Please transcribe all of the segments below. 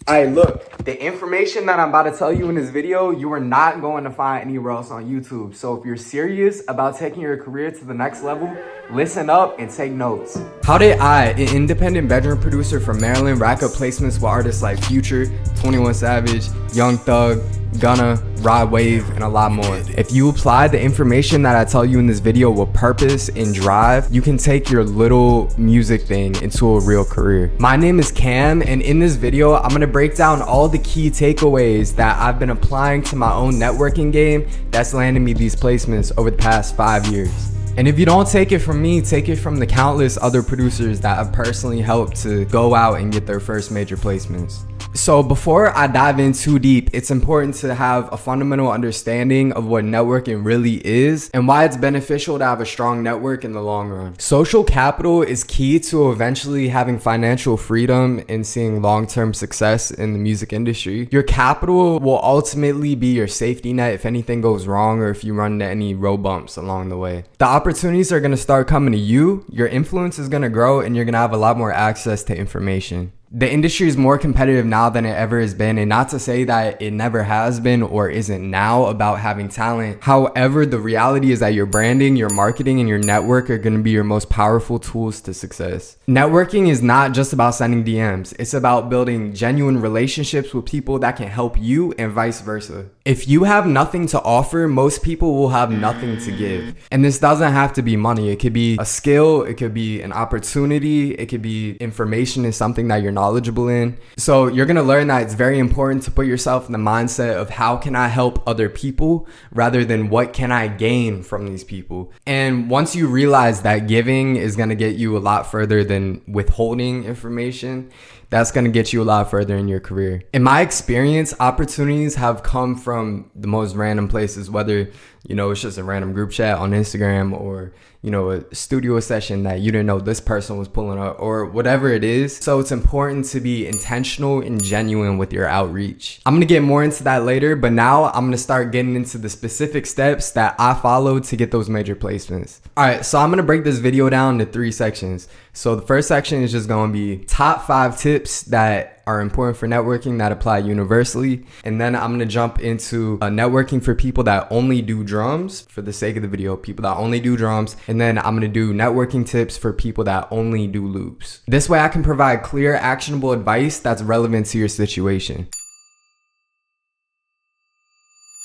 Alright, look, the information that I'm about to tell you in this video, you are not going to find anywhere else on YouTube. So if you're serious about taking your career to the next level, listen up and take notes. How did I, an independent bedroom producer from Maryland, rack up placements with artists like Future, 21 Savage, Young Thug, Gunna, Rod Wave, and a lot more? If you apply the information that I tell you in this video with purpose and drive, you can take your little music thing into a real career. My name is Cam, and in this video, I'm gonna break down all the key takeaways that I've been applying to my own networking game that's landed me these placements over the past 5 years. And if you don't take it from me, take it from the countless other producers that I've personally helped to go out and get their first major placements. So before I dive in too deep, it's important to have a fundamental understanding of what networking really is and why it's beneficial to have a strong network in the long run. Social capital is key to eventually having financial freedom and seeing long-term success in the music industry. Your capital will ultimately be your safety net if anything goes wrong or if you run into any road bumps along the way. The opportunities are going to start coming to you, your influence is going to grow, and you're going to have a lot more access to information. The industry is more competitive now than it ever has been, and not to say that it never has been or isn't now about having talent. However, the reality is that your branding, your marketing, and your network are going to be your most powerful tools to success. Networking is not just about sending DMs. It's about building genuine relationships with people that can help you and vice versa. If you have nothing to offer, most people will have nothing to give. And this doesn't have to be money. It could be a skill, it could be an opportunity, it could be information in something that you're knowledgeable in. So you're going to learn that it's very important to put yourself in the mindset of how can I help other people rather than what can I gain from these people. And once you realize that giving is going to get you a lot further than withholding information, that's going to get you a lot further in your career. In my experience, opportunities have come from the most random places, whether, it's just a random group chat on Instagram or, a studio session that you didn't know this person was pulling up or whatever it is. So it's important to be intentional and genuine with your outreach. I'm going to get more into that later, but now I'm going to start getting into the specific steps that I followed to get those major placements. All right, so I'm going to break this video down into 3 sections. So the first section is just going to be top 5 tips that are important for networking that apply universally. And then I'm going to jump into networking for people that only do drums for the sake of the video, people that only do drums. And then I'm going to do networking tips for people that only do loops. This way I can provide clear, actionable advice that's relevant to your situation.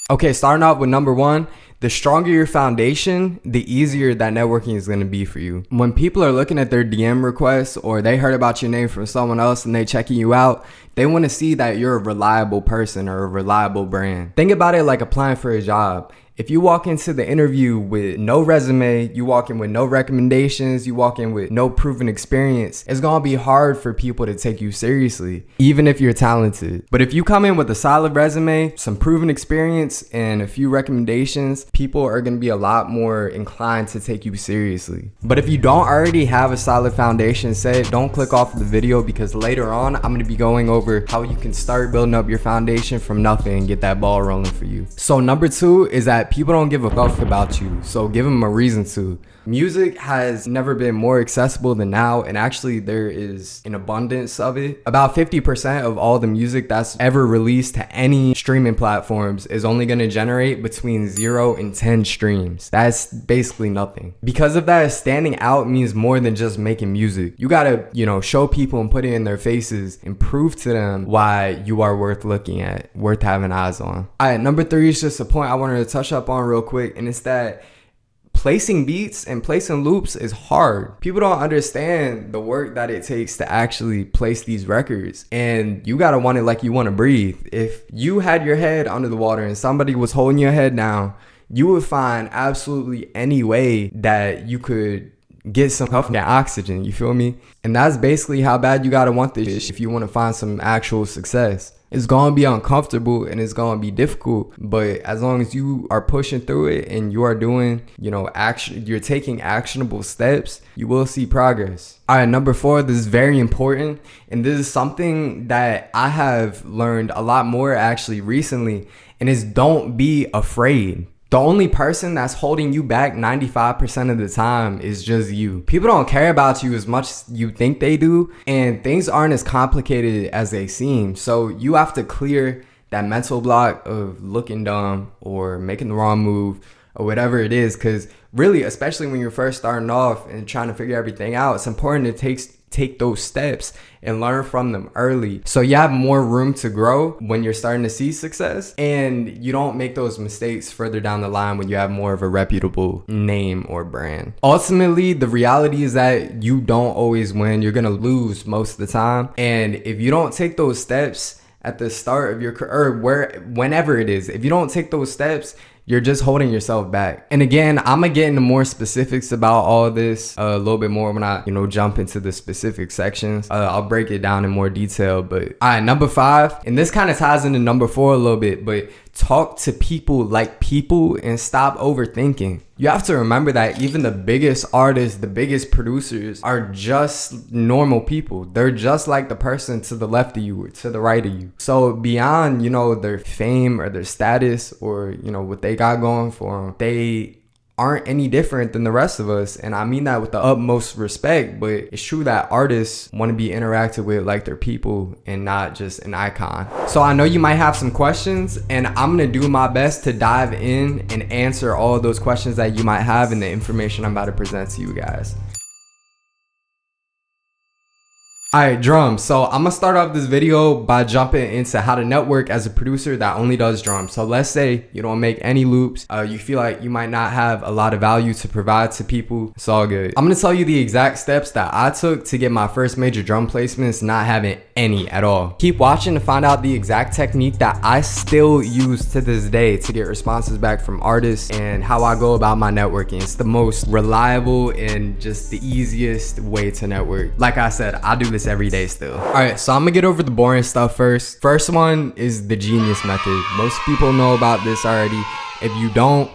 Okay, starting off with number 1. The stronger your foundation, the easier that networking is going to be for you. When people are looking at their DM requests or they heard about your name from someone else and they checking you out, they want to see that you're a reliable person or a reliable brand. Think about it like applying for a job. If you walk into the interview with no resume, you walk in with no recommendations, you walk in with no proven experience, it's gonna be hard for people to take you seriously, even if you're talented. But if you come in with a solid resume, some proven experience, and a few recommendations, people are gonna be a lot more inclined to take you seriously. But if you don't already have a solid foundation set, don't click off the video because later on, I'm gonna be going over how you can start building up your foundation from nothing and get that ball rolling for you. So number 2 is that people don't give a fuck about you, so give them a reason to. Music has never been more accessible than now, and actually there is an abundance of it. About 50% of all the music that's ever released to any streaming platforms is only going to generate between 0 and 10 streams. That's basically nothing. Because of that, standing out means more than just making music. You gotta, show people and put it in their faces and prove to them why you are worth looking at, worth having eyes on. All right, number 3 is just a point I wanted to touch up on real quick, and it's that placing beats and placing loops is hard. People don't understand the work that it takes to actually place these records, and you gotta want it like you want to breathe. If you had your head under the water and somebody was holding your head down, you would find absolutely any way that you could get some comfort and oxygen, you feel me? And that's basically how bad you gotta want this if you want to find some actual success. It's gonna be uncomfortable and it's gonna be difficult, but as long as you are pushing through it and you are doing, you're taking actionable steps, you will see progress. All right, number 4, this is very important, and this is something that I have learned a lot more actually recently, and is don't be afraid. The only person that's holding you back 95% of the time is just you. People don't care about you as much as you think they do, and things aren't as complicated as they seem. So you have to clear that mental block of looking dumb or making the wrong move or whatever it is, because really, especially when you're first starting off and trying to figure everything out, it's important to take those steps and learn from them early, so you have more room to grow when you're starting to see success, and you don't make those mistakes further down the line when you have more of a reputable name or brand. Ultimately, the reality is that you don't always win. You're gonna lose most of the time, and if you don't take those steps at the start of your career, or whenever it is, if you don't take those steps, you're just holding yourself back. And again, I'm gonna get into more specifics about all this a little bit more when I, jump into the specific sections. I'll break it down in more detail. But all right, number 5, and this kind of ties into number 4 a little bit, but talk to people like people and stop overthinking. You have to remember that even the biggest artists, the biggest producers are just normal people. They're just like the person to the left of you or to the right of you. So beyond, their fame or their status or, what they got going for them, they aren't any different than the rest of us. And I mean that with the utmost respect, but it's true that artists want to be interacted with like they're people and not just an icon. So I know you might have some questions, and I'm going to do my best to dive in and answer all of those questions that you might have in the information I'm about to present to you guys. Alright, drums. So I'm gonna start off this video by jumping into how to network as a producer that only does drums. So let's say you don't make any loops, you feel like you might not have a lot of value to provide to people. It's all good. I'm gonna tell you the exact steps that I took to get my first major drum placements not having any at all. Keep watching to find out the exact technique that I still use to this day to get responses back from artists and how I go about my networking. It's the most reliable and just the easiest way to network. Like I said, I do this every day still. All right, so I'm gonna get over the boring stuff first. First one is the genius method. Most people know about this already. If you don't,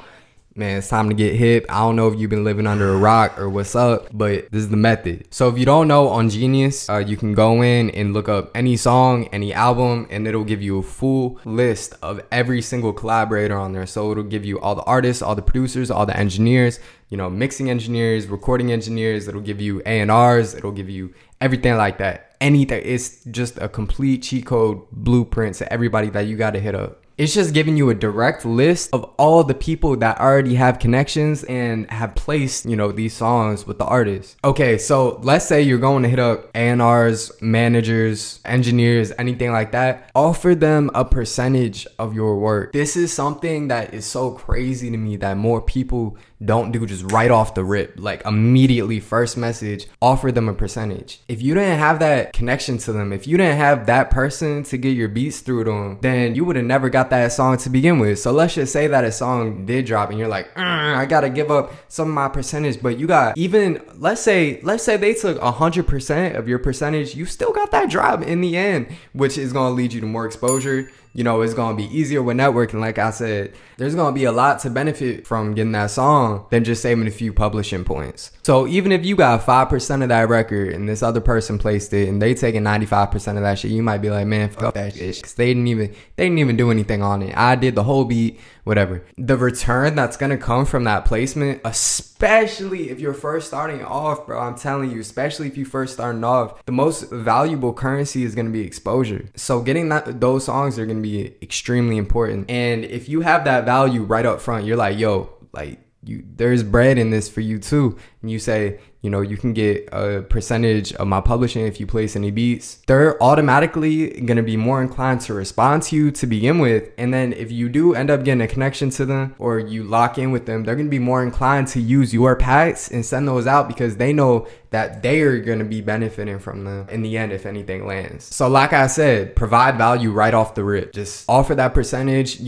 man, it's time to get hip. I don't know if you've been living under a rock or what's up, but this is the method. So if you don't know, on Genius, you can go in and look up any song, any album, and it'll give you a full list of every single collaborator on there. So it'll give you all the artists, all the producers, all the engineers, mixing engineers, recording engineers. It'll give you A&Rs. It'll give you everything like that. Anything. It's just a complete cheat code blueprint to everybody that you got to hit up. It's just giving you a direct list of all the people that already have connections and have placed, these songs with the artists. Okay, so let's say you're going to hit up A&Rs, managers, engineers, anything like that. Offer them a percentage of your work. This is something that is so crazy to me that more people don't do just right off the rip. Like immediately, first message, offer them a percentage. If you didn't have that connection to them, if you didn't have that person to get your beats through them, then you would have never got that song to begin with. So let's just say that a song did drop and you're like, I gotta give up some of my percentage, but you got even, let's say they took 100% of your percentage, you still got that drop in the end, which is gonna lead you to more exposure. It's gonna be easier with networking. Like I said, there's gonna be a lot to benefit from getting that song than just saving a few publishing points. So even if you got 5% of that record and this other person placed it and they taking 95% of that shit, you might be like, man, fuck that shit, because they didn't even do anything on it. I did the whole beat, whatever. The return that's gonna come from that placement, especially if you're first starting off, bro, I'm telling you, especially if you first starting off, the most valuable currency is gonna be exposure. So getting those songs are gonna be extremely important. And if you have that value right up front, you're like, yo, like, there's bread in this for you too. And you say, you can get a percentage of my publishing if you place any beats. They're automatically going to be more inclined to respond to you to begin with. And then if you do end up getting a connection to them or you lock in with them, they're going to be more inclined to use your packs and send those out because they know that they are going to be benefiting from them in the end if anything lands. So like I said, provide value right off the rip. Just offer that percentage.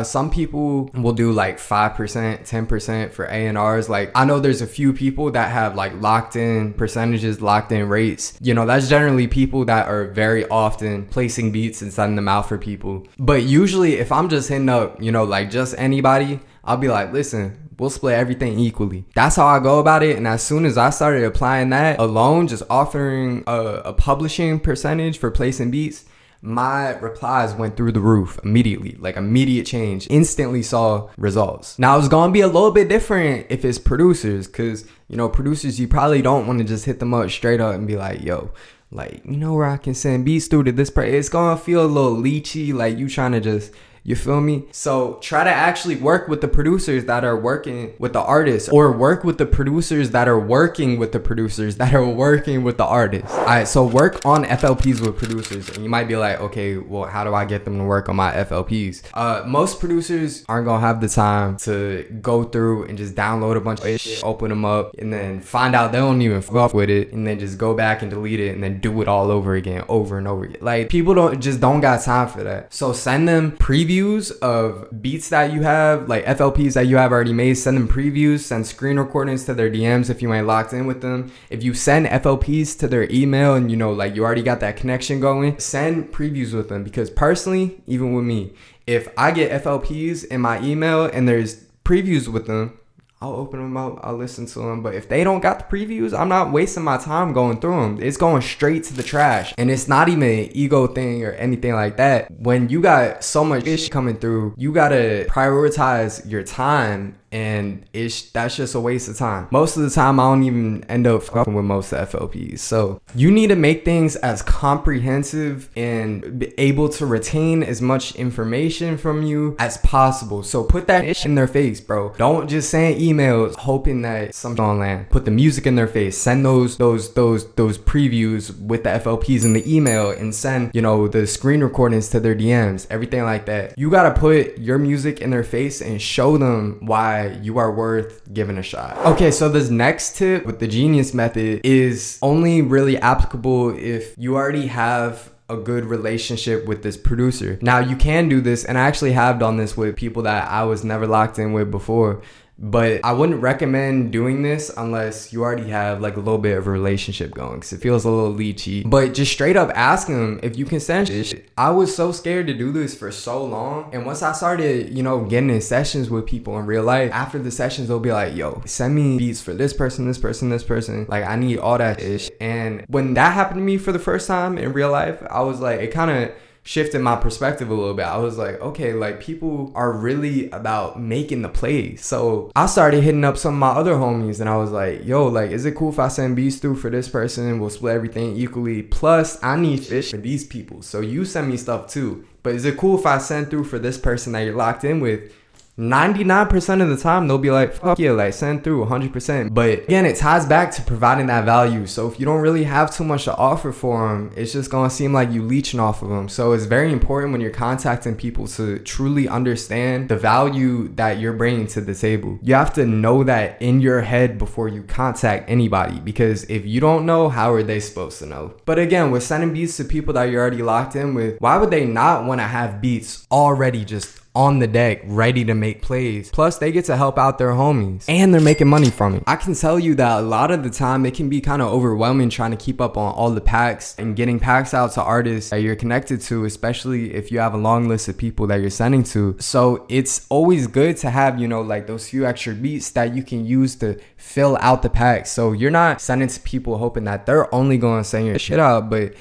Some people will do like 5%, 10% for A&Rs. Like I know there's a few people that have like locked in percentages, locked in rates. That's generally people that are very often placing beats and sending them out for people. But usually if I'm just hitting up, like just anybody, I'll be like, listen, we'll split everything equally. That's how I go about it. And as soon as I started applying that alone, just offering a publishing percentage for placing beats, my replies went through the roof immediately, like immediate change, instantly saw results. Now it's gonna be a little bit different if it's producers, because you know, producers, you probably don't want to just hit them up straight up and be like, yo, like, you know where I can send beats through to this person. It's gonna feel a little leechy, like you trying to just, you feel me? So try to actually work with the producers that are working with the artists, or work with the producers that are working with the producers that are working with the artists. All right, so work on FLPs with producers. And you might be like, okay, well, how do I get them to work on my FLPs? Most producers aren't gonna have the time to go through and just download a bunch of shit, open them up, and then find out they don't even fuck with it, and then just go back and delete it, and then do it all over again, over and over again. Like, people don't got time for that. So send them previews of beats that you have, like FLPs that you have already made. Send them previews, send screen recordings to their DMs if you ain't locked in with them. If you send FLPs to their email and you know, like, you already got that connection going, send previews with them. Because personally, even with me, if I get FLPs in my email and there's previews with them, I'll open them up, I'll listen to them. But if they don't got the previews, I'm not wasting my time going through them. It's going straight to the trash. And it's not even an ego thing or anything like that. When you got so much shit coming through, you gotta prioritize your time, and that's just a waste of time. Most of the time, I don't even end up fucking with most of FLPs. So you need to make things as comprehensive and be able to retain as much information from you as possible. So put that shit in their face, bro. Don't just send emails hoping that something on land. Put the music in their face. Send those previews with the FLPs in the email, and send, you know, the screen recordings to their DMs, everything like that. You gotta put your music in their face and show them why you are worth giving a shot. Okay, so this next tip with the Genius method is only really applicable if you already have a good relationship with this producer. Now, you can do this, and I actually have done this with people that I was never locked in with before, but I wouldn't recommend doing this unless you already have like a little bit of a relationship going, because it feels a little leechy. But just straight up ask them if you can send shit. I was so scared to do this for so long, and once I started, you know, getting in sessions with people in real life, after the sessions they'll be like, yo, send me beats for this person, this person, this person, like I need all that shit. And when that happened to me for the first time in real life, I was like, it kind of shifted my perspective a little bit. I was like, okay, like, people are really about making the plays. So I started hitting up some of my other homies, and I was like, yo, like, is it cool if I send beats through for this person? We'll split everything equally. Plus, I need fish for these people, so you send me stuff too. But is it cool if I send through for this person that you're locked in with? 99% of the time they'll be like, fuck yeah, like, send through 100%. But again, it ties back to providing that value. So if you don't really have too much to offer for them, it's just gonna seem like you leeching off of them. So it's very important when you're contacting people to truly understand the value that you're bringing to the table. You have to know that in your head before you contact anybody, because if you don't know, how are they supposed to know? But again, with sending beats to people that you're already locked in with, why would they not want to have beats already just on the deck, ready to make plays? Plus, they get to help out their homies, and they're making money from it. I can tell you that a lot of the time it can be kind of overwhelming trying to keep up on all the packs and getting packs out to artists that you're connected to, especially if you have a long list of people that you're sending to. So it's always good to have, you know, like those few extra beats that you can use to fill out the packs. So you're not sending to people hoping that they're only going to send your shit out, but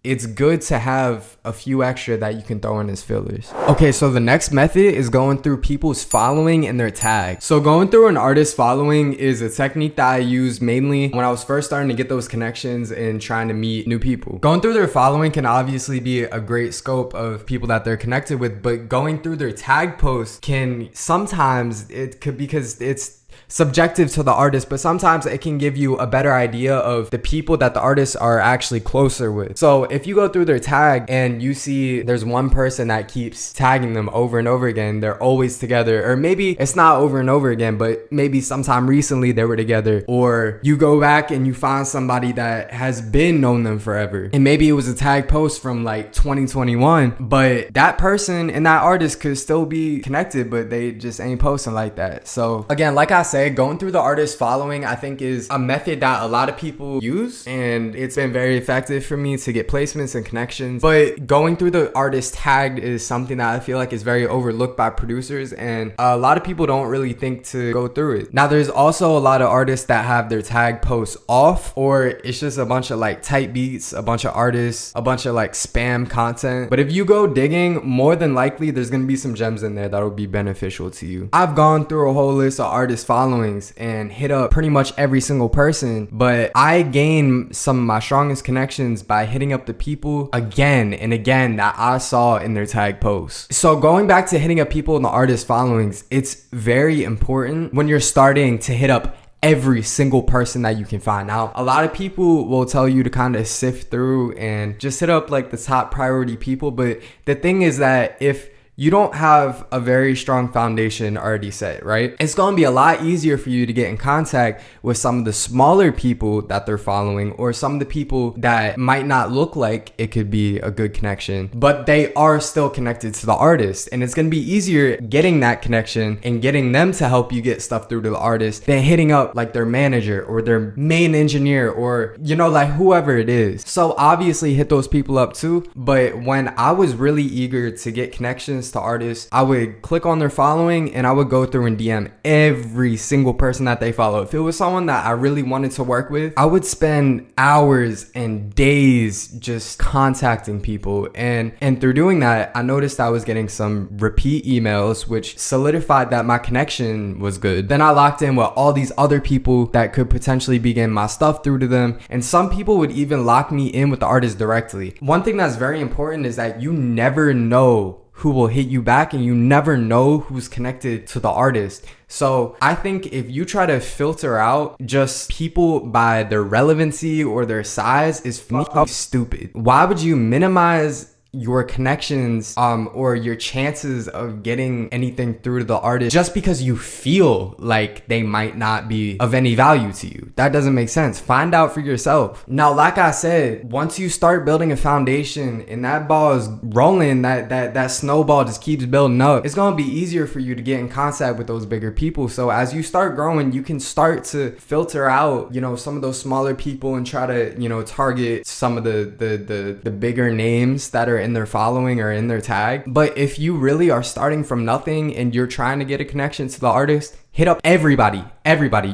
it's good to have a few extra that you can throw in as fillers. Okay, so the next method is going through people's following and their tag. So going through an artist's following is a technique that I used mainly when I was first starting to get those connections and trying to meet new people. Going through their following can obviously be a great scope of people that they're connected with, but going through their tag posts can sometimes, it could, because it's subjective to the artist, but sometimes it can give you a better idea of the people that the artists are actually closer with. So if you go through their tag and you see there's one person that keeps tagging them over and over again, they're always together, or maybe it's not over and over again, but maybe sometime recently they were together, or you go back and you find somebody that has been known them forever, and maybe it was a tag post from like 2021, but that person and that artist could still be connected, but they just ain't posting like that. So again, like I said, going through the artist following, I think is a method that a lot of people use, and it's been very effective for me to get placements and connections. But going through the artist tagged is something that I feel like is very overlooked by producers, and a lot of people don't really think to go through it. Now, there's also a lot of artists that have their tag posts off, or it's just a bunch of like type beats, a bunch of artists, a bunch of like spam content. But if you go digging, more than likely there's gonna be some gems in there that will be beneficial to you. I've gone through a whole list of artist followings and hit up pretty much every single person, but I gained some of my strongest connections by hitting up the people again and again that I saw in their tag posts. So going back to hitting up people in the artist followings, it's very important when you're starting to hit up every single person that you can find. Now, a lot of people will tell you to kind of sift through and just hit up like the top priority people, but the thing is that if you don't have a very strong foundation already set, right? It's going to be a lot easier for you to get in contact with some of the smaller people that they're following, or some of the people that might not look like it could be a good connection, but they are still connected to the artist. And it's going to be easier getting that connection and getting them to help you get stuff through to the artist than hitting up like their manager or their main engineer, or, you know, like whoever it is. So obviously hit those people up too. But when I was really eager to get connections to artists, I would click on their following and I would go through and DM every single person that they follow. If it was someone that I really wanted to work with, I would spend hours and days just contacting people, and through doing that, I noticed I was getting some repeat emails, which solidified that my connection was good. Then I locked in with all these other people that could potentially be getting my stuff through to them, and some people would even lock me in with the artist directly. One thing that's very important is that you never know who will hit you back, and you never know who's connected to the artist. So I think if you try to filter out just people by their relevancy or their size, is fucking stupid. Why would you minimize your connections or your chances of getting anything through to the artist just because you feel like they might not be of any value to you? That doesn't make sense. Find out for yourself. Now, like I said, once you start building a foundation and that ball is rolling, that snowball just keeps building up, it's gonna be easier for you to get in contact with those bigger people. So as you start growing, you can start to filter out, you know, some of those smaller people and try to, you know, target some of the bigger names that are in their following or in their tag. But if you really are starting from nothing and you're trying to get a connection to the artist, hit up everybody.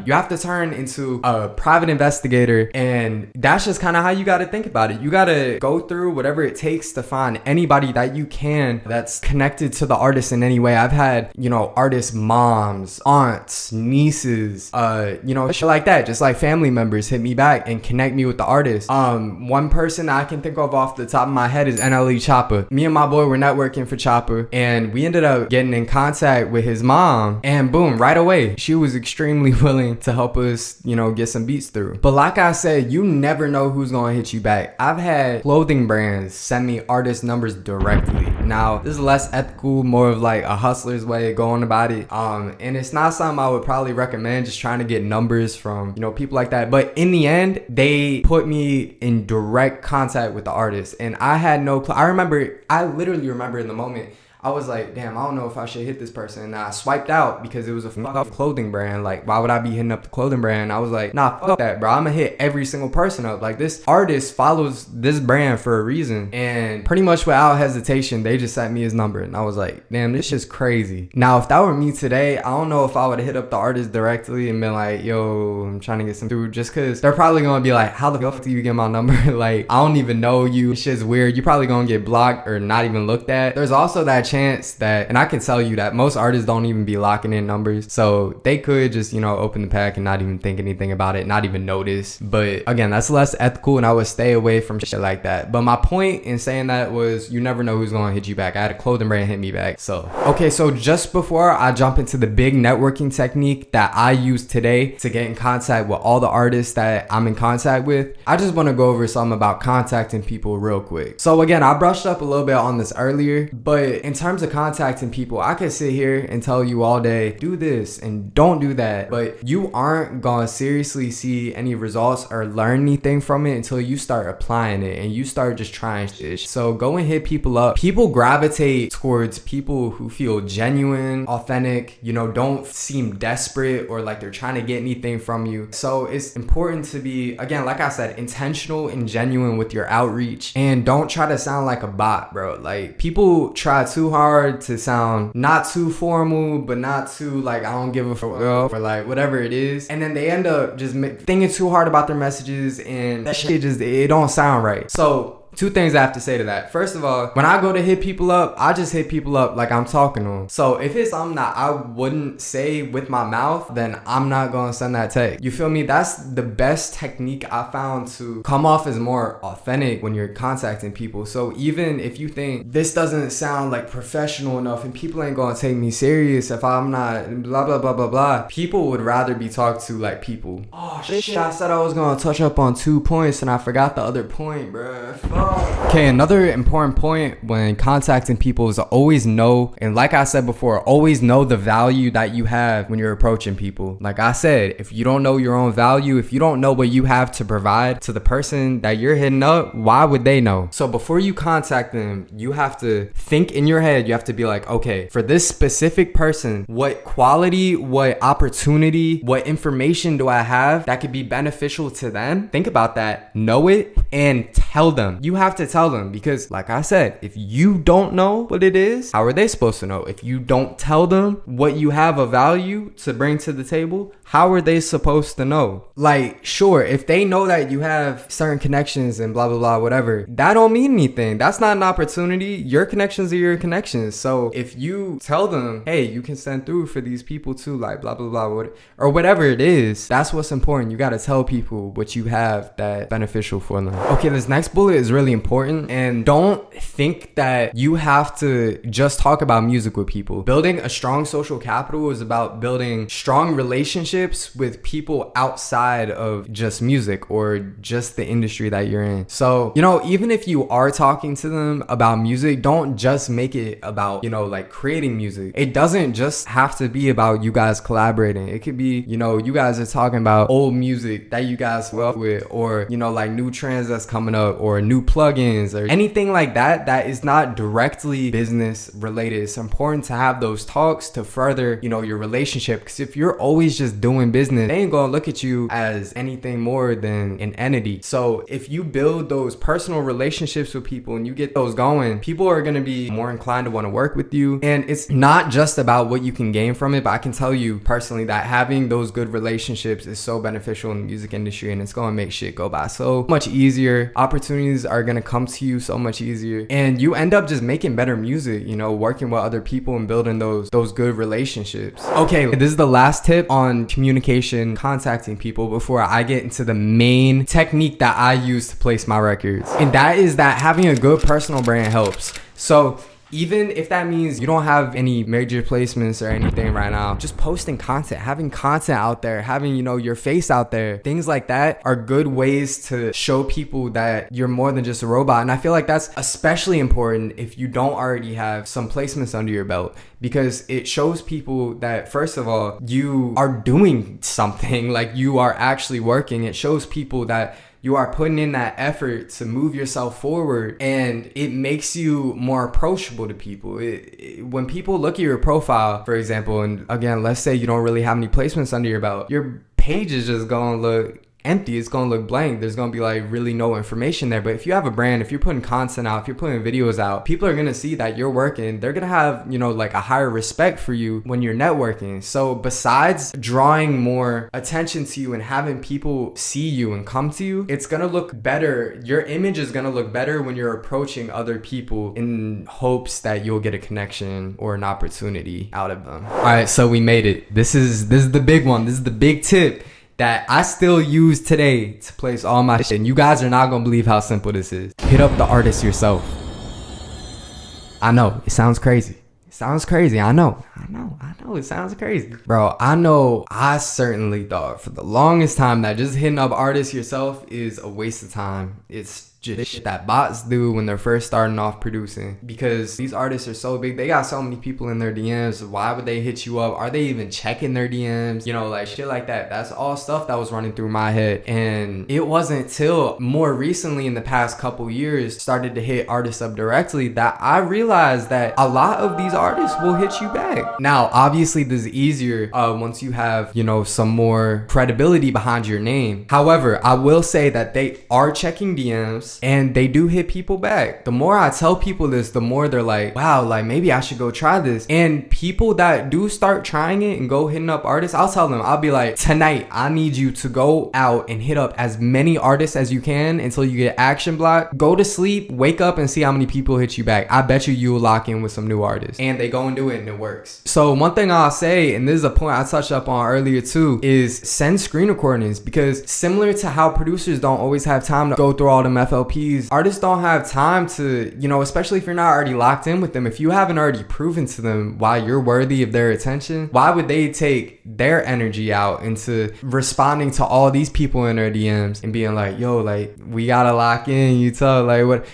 You have to turn into a private investigator, and that's just kind of how you got to think about it. You got to go through whatever it takes to find anybody that you can that's connected to the artist in any way. I've had, you know, artist moms, aunts, nieces, you know, shit like that. Just like family members hit me back and connect me with the artist. One person I can think of off the top of my head is NLE Chopper. Me and my boy were networking for Chopper, and we ended up getting in contact with his mom, and boom, right away, she was extremely willing to help us, you know, get some beats through. But like I said, you never know who's gonna hit you back. I've had clothing brands send me artist numbers directly. Now, this is less ethical, more of like a hustler's way of going about it. And it's not something I would probably recommend, just trying to get numbers from, you know, people like that. But in the end, they put me in direct contact with the artist, and I had no clue. I literally remember in the moment, I was like, damn, I don't know if I should hit this person. And I swiped out because it was a fuck clothing brand. Like, why would I be hitting up the clothing brand? I was like, nah, fuck that, bro. I'm gonna hit every single person up. Like, this artist follows this brand for a reason. And pretty much without hesitation, they just sent me his number. And I was like, damn, this shit's crazy. Now, if that were me today, I don't know if I would have hit up the artist directly and been like, yo, I'm trying to get some through, just because they're probably gonna be like, how the fuck do you get my number? Like, I don't even know you. This shit's weird. You're probably gonna get blocked or not even looked at. There's also that chance that, and I can tell you that most artists don't even be locking in numbers, so they could just, you know, open the pack and not even think anything about it, not even notice. But again, that's less ethical, and I would stay away from shit like that. But my point in saying that was, you never know who's gonna hit you back. I had a clothing brand hit me back. So okay, so just before I jump into the big networking technique that I use today to get in contact with all the artists that I'm in contact with, I just want to go over something about contacting people real quick. So again, I brushed up a little bit on this earlier, but in terms of contacting people, I could sit here and tell you all day, do this and don't do that, but you aren't gonna seriously see any results or learn anything from it until you start applying it and you start just trying shit. So go and hit people up. People gravitate towards people who feel genuine, authentic, you know, don't seem desperate or like they're trying to get anything from you. So it's important to be, again, like I said, intentional and genuine with your outreach, and don't try to sound like a bot, bro. Like, people try too hard to sound not too formal, but not too like, I don't give a fuck, or like whatever it is, and then they end up just thinking too hard about their messages, and that shit just, it don't sound right. So two things I have to say to that. First of all, when I go to hit people up, I just hit people up like I'm talking to them. So if it's something that I wouldn't say with my mouth, then I'm not gonna send that text. You feel me? That's the best technique I found to come off as more authentic when you're contacting people. So even if you think this doesn't sound like professional enough and people ain't gonna take me serious if I'm not blah blah blah blah blah, people would rather be talked to like people. Oh shit, I said I was gonna touch up on 2 points and I forgot the other point, bruh. Okay, another important point when contacting people is to always know, and like I said before, always know the value that you have when you're approaching people. Like I said, if you don't know your own value, if you don't know what you have to provide to the person that you're hitting up, why would they know? So before you contact them, you have to think in your head, you have to be like, okay, for this specific person, what quality, what opportunity, what information do I have that could be beneficial to them? Think about that, know it, and tell them. You have to tell them, because like I said, if you don't know what it is, how are they supposed to know? If you don't tell them what you have of value to bring to the table, how are they supposed to know? Like, sure, if they know that you have certain connections and blah blah blah whatever, that don't mean anything. That's not an opportunity. Your connections are your connections. So if you tell them, hey, you can send through for these people too, like blah blah blah, or whatever it is, that's what's important. You got to tell people what you have that's beneficial for them. Okay, this next bullet is really important, and don't think that you have to just talk about music with people. Building a strong social capital is about building strong relationships with people outside of just music or just the industry that you're in. So, you know, even if you are talking to them about music, don't just make it about, you know, like creating music. It doesn't just have to be about you guys collaborating. It could be, you know, you guys are talking about old music that you guys love with, or, you know, like new trends that's coming up, or new plugins, or anything like that that is not directly business related. It's important to have those talks to further, you know, your relationship, because if you're always just doing business, they ain't gonna look at you as anything more than an entity. So if you build those personal relationships with people and you get those going, people are gonna be more inclined to want to work with you. And it's not just about what you can gain from it, but I can tell you personally that having those good relationships is so beneficial in the music industry, and it's gonna make shit go by so much easier. Opportunities are gonna come to you so much easier, and you end up just making better music, you know, working with other people and building those good relationships. Okay, this is the last tip on communication, contacting people, before I get into the main technique that I use to place my records, and that is that having a good personal brand helps. So even if that means you don't have any major placements or anything right now, just posting content, having content out there, having, you know, your face out there, things like that are good ways to show people that you're more than just a robot. And I feel like that's especially important if you don't already have some placements under your belt, because it shows people that, first of all, you are doing something, like you are actually working. It shows people that you are putting in that effort to move yourself forward, and it makes you more approachable to people. When people look at your profile, for example, and again, let's say you don't really have any placements under your belt, your page is just gonna look empty. It's gonna look blank. There's gonna be like really no information there. But if you have a brand, if you're putting content out, if you're putting videos out, people are gonna see that you're working. They're gonna have, you know, like a higher respect for you when you're networking. So besides drawing more attention to you and having people see you and come to you, it's gonna look better. Your image is gonna look better when you're approaching other people in hopes that you'll get a connection or an opportunity out of them. All right, so we made it. This is the big one. This is the big tip that I still use today to place all my shit. And you guys are not gonna believe how simple this is. Hit up the artist yourself. I know, it sounds crazy. It sounds crazy, I know, it sounds crazy. Bro, I know I certainly thought for the longest time that just hitting up artists yourself is a waste of time. It's just shit that bots do when they're first starting off producing, because these artists are so big. They got so many people in their DMs. Why would they hit you up? Are they even checking their DMs? You know, like shit like that. That's all stuff that was running through my head. And it wasn't till more recently in the past couple years started to hit artists up directly that I realized that a lot of these artists will hit you back. Now, obviously this is easier once you have, you know, some more credibility behind your name. However, I will say that they are checking DMs and they do hit people back. The more I tell people this, the more they're like, wow, like maybe I should go try this. And people that do start trying it and go hitting up artists, I'll tell them, I'll be like, tonight I need you to go out and hit up as many artists as you can until you get action block. Go to sleep, wake up and see how many people hit you back. I bet you will lock in with some new artists. And they go and do it and it works. So one thing I'll say, and this is a point I touched up on earlier too, is send screen recordings, because similar to how producers don't always have time to go through all them FLPs, artists don't have time to, you know, especially if you're not already locked in with them, if you haven't already proven to them why you're worthy of their attention, why would they take their energy out into responding to all these people in their DMs and being like, yo, like we gotta lock in, you tell, like what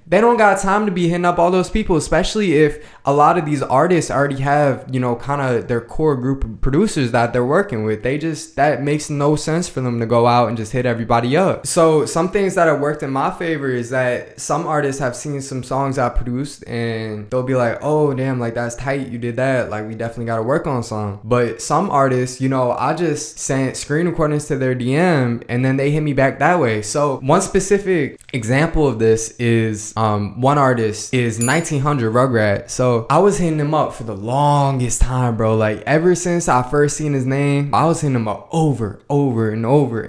they don't got time to be hitting up all those people, especially if a lot of these artists already have, you know, kind of their core group of producers that they're working with. That makes no sense for them to go out and just hit everybody up. So some things that have worked in my favor is that some artists have seen some songs I produced and they'll be like, oh damn, like that's tight, you did that, like we definitely got to work on some. But some artists, you know, I just sent screen recordings to their DM and then they hit me back that way. So one specific example of this is one artist is 1900 Rugrat. So I was hitting him up for the longest time, bro. Like ever since I first seen his name, I was hitting him up over and over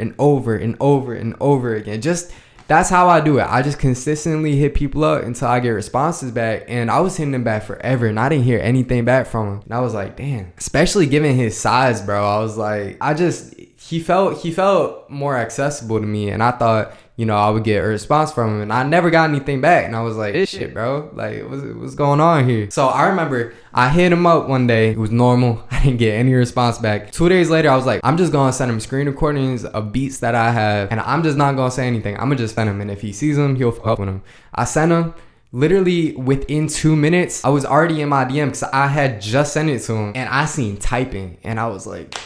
again. Just that's how I do it. I just consistently hit people up until I get responses back. And I was hitting him back forever and I didn't hear anything back from him. And I was like, damn. Especially given his size, bro. I was like, he felt more accessible to me, and I thought, you know, I would get a response from him, and I never got anything back. And I was like, this shit, bro, like what's going on here? So I remember I hit him up one day. It was normal. I didn't get any response back. 2 days later, I was like, I'm just gonna send him screen recordings of beats that I have, and I'm just not gonna say anything. I'm gonna just send him, and if he sees them, he'll fuck with him. I sent him. Literally within 2 minutes, I was already in my DM because I had just sent it to him, and I seen typing, and I was like,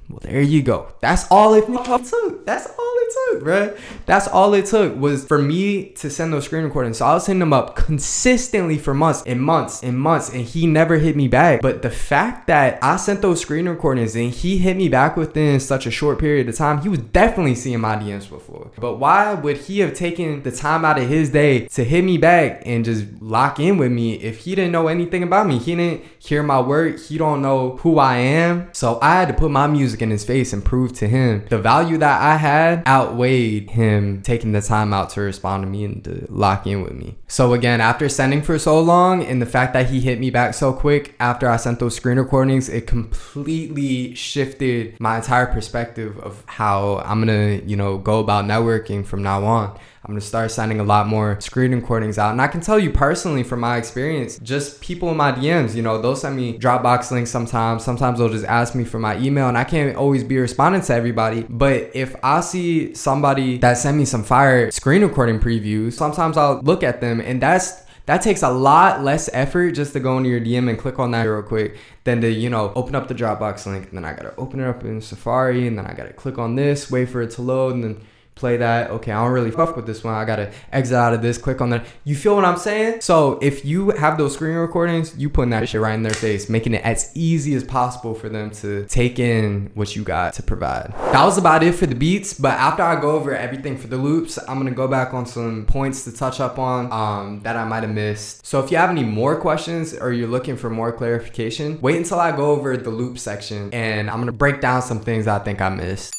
well, there you go. That's all it took. That's all it took, bro. That's all it took was for me to send those screen recordings. So I was hitting him up consistently for months and months and months, and he never hit me back. But the fact that I sent those screen recordings and he hit me back within such a short period of time, he was definitely seeing my DMs before. But why would he have taken the time out of his day to hit me back and just lock in with me if he didn't know anything about me? He didn't hear my work. He don't know who I am. So I had to put my music in his face and prove to him the value that I had outweighed him taking the time out to respond to me and to lock in with me. So again, after sending for so long and the fact that he hit me back so quick after I sent those screen recordings, it completely shifted my entire perspective of how I'm gonna, you know, go about networking from now on. I'm gonna start sending a lot more screen recordings out. And I can tell you personally from my experience, just people in my DMs, you know, they'll send me Dropbox links sometimes. Sometimes they'll just ask me for my email, and I can't always be responding to everybody. But if I see somebody that sent me some fire screen recording previews, sometimes I'll look at them, and that takes a lot less effort just to go into your DM and click on that real quick than to, you know, open up the Dropbox link, and then I gotta open it up in Safari, and then I gotta click on this, wait for it to load, and then play that. Okay, I don't really fuck with this one. I gotta exit out of this, click on that. You feel what I'm saying? So if you have those screen recordings, you putting that shit right in their face, making it as easy as possible for them to take in what you got to provide. That was about it for the beats, but after I go over everything for the loops, I'm gonna go back on some points to touch up on that I might have missed. So if you have any more questions or you're looking for more clarification, wait until I go over the loop section, and I'm gonna break down some things I think I missed.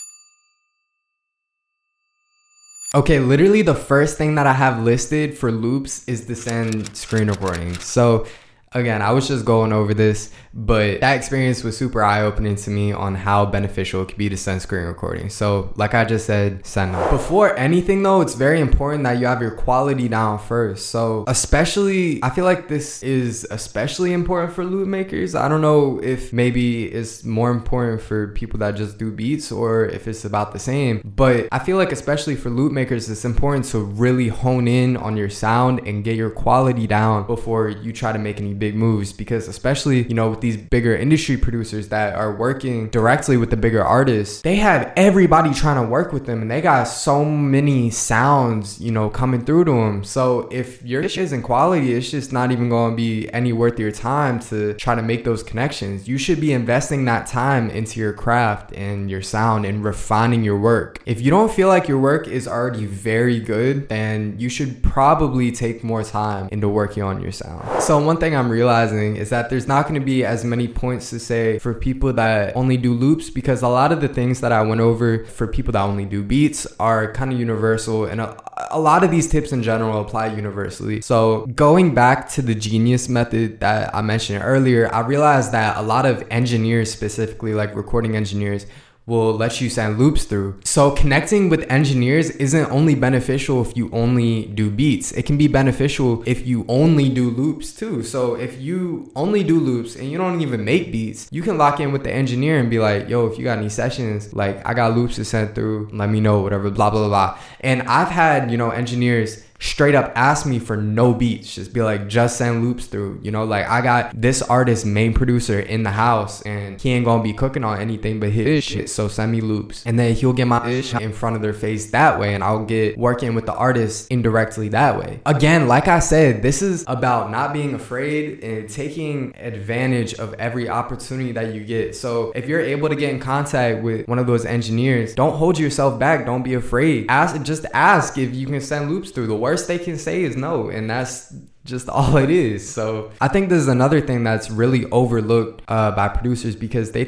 Okay, literally the first thing that I have listed for loops is to send screen recordings. So Again, I was just going over this, but that experience was super eye-opening to me on how beneficial it could be to send screen recordings. So like I just said, send them. Before anything though, it's very important that you have your quality down first. So especially, I feel like this is especially important for loop makers. I don't know if maybe it's more important for people that just do beats or if it's about the same, but I feel like especially for loop makers, it's important to really hone in on your sound and get your quality down before you try to make any big moves. Because especially, you know, with these bigger industry producers that are working directly with the bigger artists, they have everybody trying to work with them and they got so many sounds, you know, coming through to them. So if your shit isn't quality, it's just not even going to be any worth your time to try to make those connections. You should be investing that time into your craft and your sound and refining your work. If you don't feel like your work is already very good, then you should probably take more time into working on your sound. So one thing I'm realizing is that there's not going to be as many points to say for people that only do loops, because a lot of the things that I went over for people that only do beats are kind of universal, and a lot of these tips in general apply universally. So going back to the genius method that I mentioned earlier, I realized that a lot of engineers, specifically like recording engineers, will let you send loops through. So connecting with engineers isn't only beneficial if you only do beats. It can be beneficial if you only do loops too. So if you only do loops and you don't even make beats, you can lock in with the engineer and be like, yo, if you got any sessions, like I got loops to send through, let me know, whatever, blah, blah, blah. And I've had, you know, engineers straight up ask me for no beats, just be like, just send loops through, you know, like I got this artist main producer in the house and he ain't gonna be cooking on anything but his shit, so send me loops. And then he'll get my ish in front of their face that way, and I'll get working with the artist indirectly that way. Again, like I said, this is about not being afraid and taking advantage of every opportunity that you get. So if you're able to get in contact with one of those engineers, don't hold yourself back, don't be afraid. Just ask if you can send loops through. The worst they can say is no, and that's just all it is. So I think this is another thing that's really overlooked by producers, because they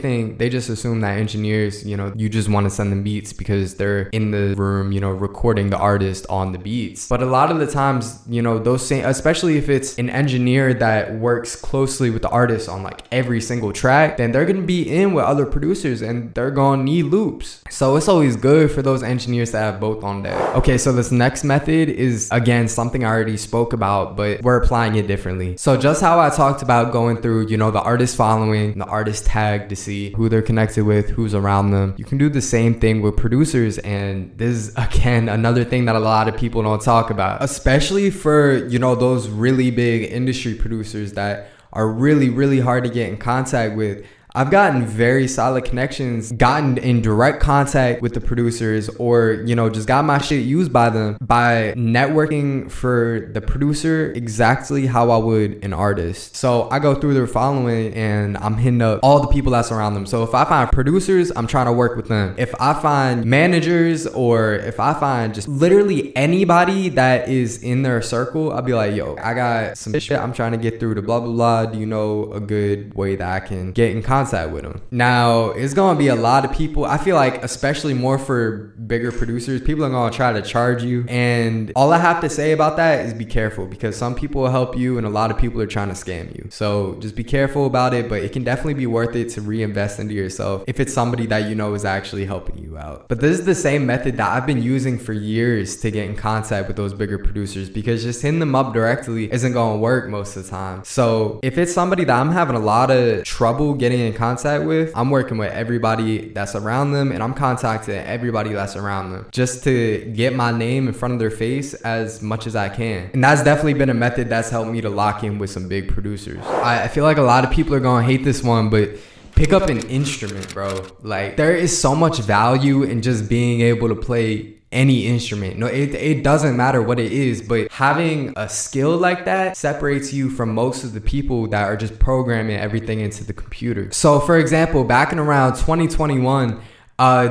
just assume that engineers, you know, you just want to send them beats because they're in the room, you know, recording the artist on the beats. But a lot of the times, you know, those same, especially if it's an engineer that works closely with the artist on like every single track, then they're going to be in with other producers and they're going to need loops. So it's always good for those engineers to have both on deck. Okay, so this next method is, again, something I already spoke about, but we're applying it differently. So just how I talked about going through, you know, the artist following, the artist tag to see who they're connected with, who's around them, you can do the same thing with producers. And this is, again, another thing that a lot of people don't talk about, especially for, you know, those really big industry producers that are really, really hard to get in contact with. I've gotten very solid connections, gotten in direct contact with the producers, or, you know, just got my shit used by them by networking for the producer exactly how I would an artist. So I go through their following and I'm hitting up all the people that's around them. So if I find producers, I'm trying to work with them. If I find managers, or if I find just literally anybody that is in their circle, I'll be like, yo, I got some shit I'm trying to get through to blah, blah, blah. Do you know a good way that I can get in contact with them? Now, it's gonna be a lot of people. I feel like, especially more for bigger producers, people are gonna try to charge you, and all I have to say about that is be careful, because some people will help you and a lot of people are trying to scam you. So just be careful about it, but it can definitely be worth it to reinvest into yourself if it's somebody that you know is actually helping you out. But this is the same method that I've been using for years to get in contact with those bigger producers, because just hitting them up directly isn't gonna work most of the time. So if it's somebody that I'm having a lot of trouble getting in contact with, I'm working with everybody that's around them, and I'm contacting everybody that's around them just to get my name in front of their face as much as I can. And that's definitely been a method that's helped me to lock in with some big producers. I feel like a lot of people are gonna hate this one, but pick up an instrument, bro. Like, there is so much value in just being able to play any instrument. No, it doesn't matter what it is, but having a skill like that separates you from most of the people that are just programming everything into the computer. So for example, back in around 2021,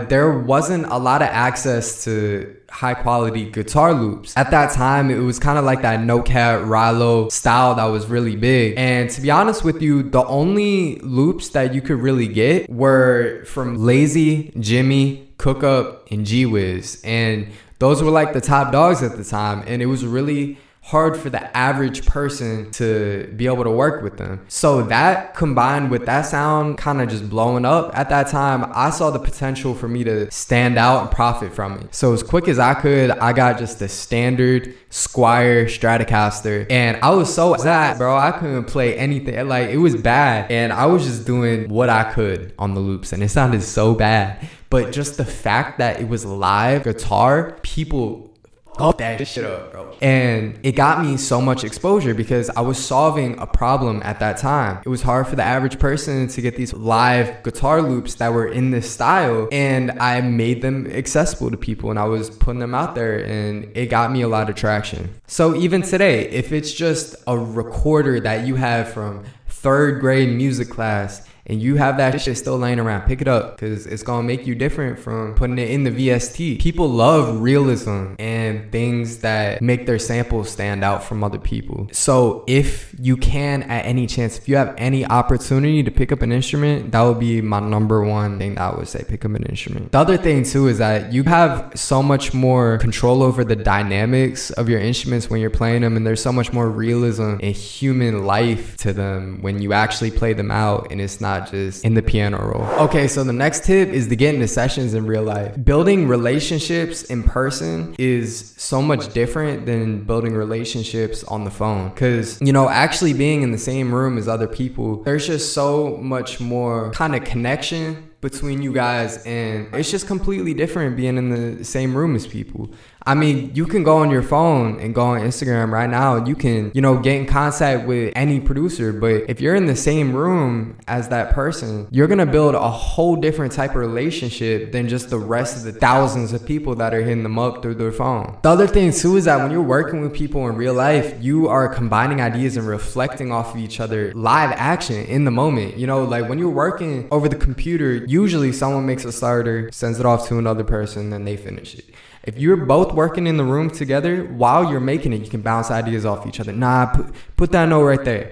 there wasn't a lot of access to high quality guitar loops. At that time, it was kind of like that no-cat Rilo style that was really big. And to be honest with you, the only loops that you could really get were from Lazy, Jimmy, Cook Up, and G Wiz. And those were like the top dogs at the time. And it was really hard for the average person to be able to work with them. So that combined with that sound kind of just blowing up at that time, I saw the potential for me to stand out and profit from it. So as quick as I could, I got just the standard Swae Stratocaster, and I was so sad, bro. I couldn't play anything. Like, it was bad, and I was just doing what I could on the loops, and it sounded so bad. But just the fact that it was live guitar, people that shit up, bro. And it got me so much exposure because I was solving a problem at that time. It was hard for the average person to get these live guitar loops that were in this style, and I made them accessible to people, and I was putting them out there, and it got me a lot of traction. So even today, if it's just a recorder that you have from 3rd grade music class, and you have that shit still laying around, pick it up, because it's gonna make you different from putting it in the VST. People love realism and things that make their samples stand out from other people. So if you can, at any chance, if you have any opportunity to pick up an instrument, that would be my #1 thing that I would say, pick up an instrument. The other thing too is that you have so much more control over the dynamics of your instruments when you're playing them, and there's so much more realism and human life to them when you actually play them out, and it's not just in the piano roll. Okay, so the next tip is to get into sessions in real life. Building relationships in person is so much different than building relationships on the phone, because, you know, actually being in the same room as other people, there's just so much more kind of connection between you guys, and it's just completely different being in the same room as people. I mean, you can go on your phone and go on Instagram right now, and you can, you know, get in contact with any producer, but if you're in the same room as that person, you're gonna build a whole different type of relationship than just the rest of the thousands of people that are hitting them up through their phone. The other thing too is that when you're working with people in real life, you are combining ideas and reflecting off of each other, live action in the moment. You know, like when you're working over the computer, usually someone makes a starter, sends it off to another person, then they finish it. If you're both working in the room together, while you're making it, you can bounce ideas off each other. Nah, put that note right there.